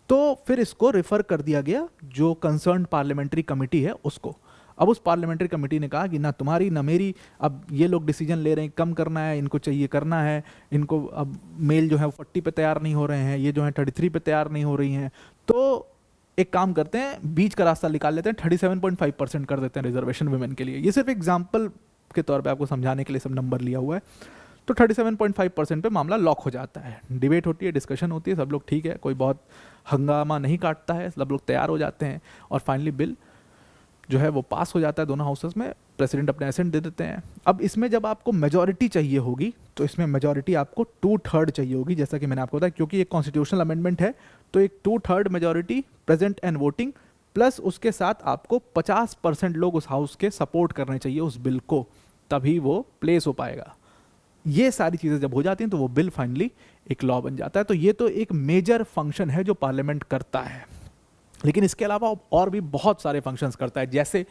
तो फिर इसको रेफर कर दिया गया जो कंसर्न पार्लियामेंट्री कमेटी है उसको। अब उस पार्लियामेंट्री कमेटी ने कहा कि ना तुम्हारी ना मेरी, अब ये लोग डिसीजन ले रहे हैं, कम करना है, इनको चाहिए करना है, इनको अब मेल जो है 40 पे तैयार नहीं हो रहे हैं, ये जो है 33 पे तैयार नहीं हो रही हैं, तो एक काम करते हैं, बीच का रास्ता निकाल लेते हैं, 37.5% कर देते हैं रिजर्वेशन वुमेन के लिए। ये सिर्फ एग्जाम्पल के तौर पे आपको समझाने के लिए सब नंबर लिया हुआ है। तो 37.5% पे मामला लॉक हो जाता है। डिबेट होती है, डिस्कशन होती है, सब लोग ठीक है, कोई बहुत हंगामा नहीं काटता है, सब लोग तैयार हो जाते हैं और फाइनली बिल जो है वो पास हो जाता है दोनों हाउसेस में। प्रेसिडेंट अपने एसेंट दे देते हैं। अब इसमें जब आपको मेजॉरिटी चाहिए होगी तो इसमें मेजॉरिटी आपको 2/3 चाहिए होगी, जैसा कि मैंने आपको बताया, क्योंकि एक कॉन्स्टिट्यूशनल अमेंडमेंट है तो एक 2/3 majority present and voting, plus उसके साथ आपको 50% लोग उस हाउस के सपोर्ट करने चाहिए उस बिल को, तभी वो प्लेस हो पाएगा। ये सारी चीज़ें जब हो जाती हैं तो वो बिल फाइनली एक लॉ बन जाता है। तो ये तो एक मेजर फंक्शन है जो पार्लियामेंट करता है, लेकिन इसके अलावा और भी बहुत सारे फंक्शंस करता है। जैसे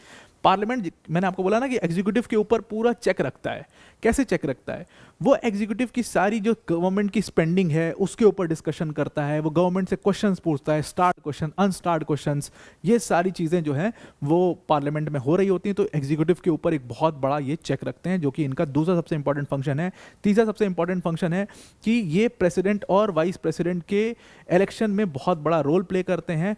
पार्लियामेंट, मैंने आपको बोला ना कि एग्जीक्यूटिव के ऊपर पूरा चेक रखता है। कैसे चेक रखता है? वो एग्जीक्यूटिव की सारी जो गवर्नमेंट की स्पेंडिंग है उसके ऊपर डिस्कशन करता है, वो गवर्नमेंट से क्वेश्चंस पूछता है, स्टार्ट क्वेश्चन, अनस्टार्ट क्वेश्चंस, ये सारी चीज़ें जो हैं वो पार्लियामेंट में हो रही होती हैं। तो एग्जीक्यूटिव के ऊपर एक बहुत बड़ा ये चेक रखते हैं, जो कि इनका दूसरा सबसे इंपॉर्टेंट फंक्शन है। तीसरा सबसे इंपॉर्टेंट फंक्शन है कि ये प्रेसिडेंट और वाइस प्रेसिडेंट के इलेक्शन में बहुत बड़ा रोल प्ले करते हैं।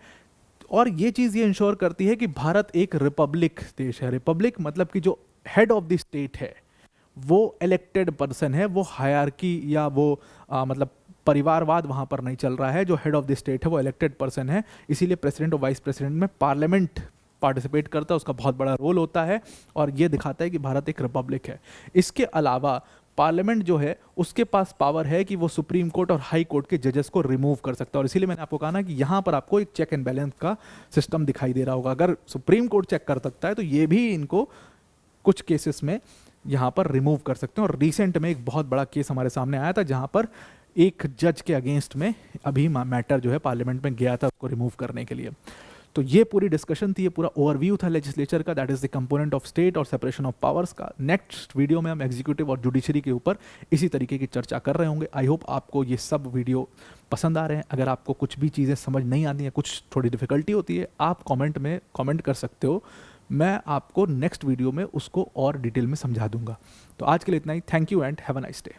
और ये चीज़ ये इंश्योर करती है कि भारत एक रिपब्लिक देश है। रिपब्लिक मतलब कि जो हेड ऑफ द स्टेट है वो इलेक्टेड पर्सन है, वो हायरार्की या वो मतलब परिवारवाद वहाँ पर नहीं चल रहा है। जो हेड ऑफ द स्टेट है वो इलेक्टेड पर्सन है, इसीलिए प्रेसिडेंट और वाइस प्रेसिडेंट में पार्लियामेंट पार्टिसिपेट करता है, उसका बहुत बड़ा रोल होता है और ये दिखाता है कि भारत एक रिपब्लिक है। इसके अलावा पार्लियामेंट जो है उसके पास पावर है कि वो सुप्रीम कोर्ट और हाई कोर्ट के जजेस को रिमूव कर सकता है। और इसीलिए मैंने आपको कहा ना कि यहाँ पर आपको एक चेक एंड बैलेंस का सिस्टम दिखाई दे रहा होगा। अगर सुप्रीम कोर्ट चेक कर सकता है तो ये भी इनको कुछ केसेस में यहाँ पर रिमूव कर सकते हैं। और रिसेंट में एक बहुत बड़ा केस हमारे सामने आया था जहाँ पर एक जज के अगेंस्ट में अभी मैटर जो है पार्लियामेंट में गया था उसको रिमूव करने के लिए। तो ये पूरी डिस्कशन थी, ये पूरा ओवरव्यू था लेजिस्लेचर का, that is the component of state और सेपरेशन ऑफ पावर्स का। नेक्स्ट वीडियो में हम एग्जीक्यूटिव और जुडिशरी के ऊपर इसी तरीके की चर्चा कर रहे होंगे। आई होप आपको ये सब वीडियो पसंद आ रहे हैं। अगर आपको कुछ भी चीज़ें समझ नहीं आती हैं, कुछ थोड़ी डिफिकल्टी होती है, आप कॉमेंट में कॉमेंट कर सकते हो, मैं आपको नेक्स्ट वीडियो में उसको और डिटेल में समझा दूंगा। तो आज के लिए इतना ही। Thank you and have a nice day.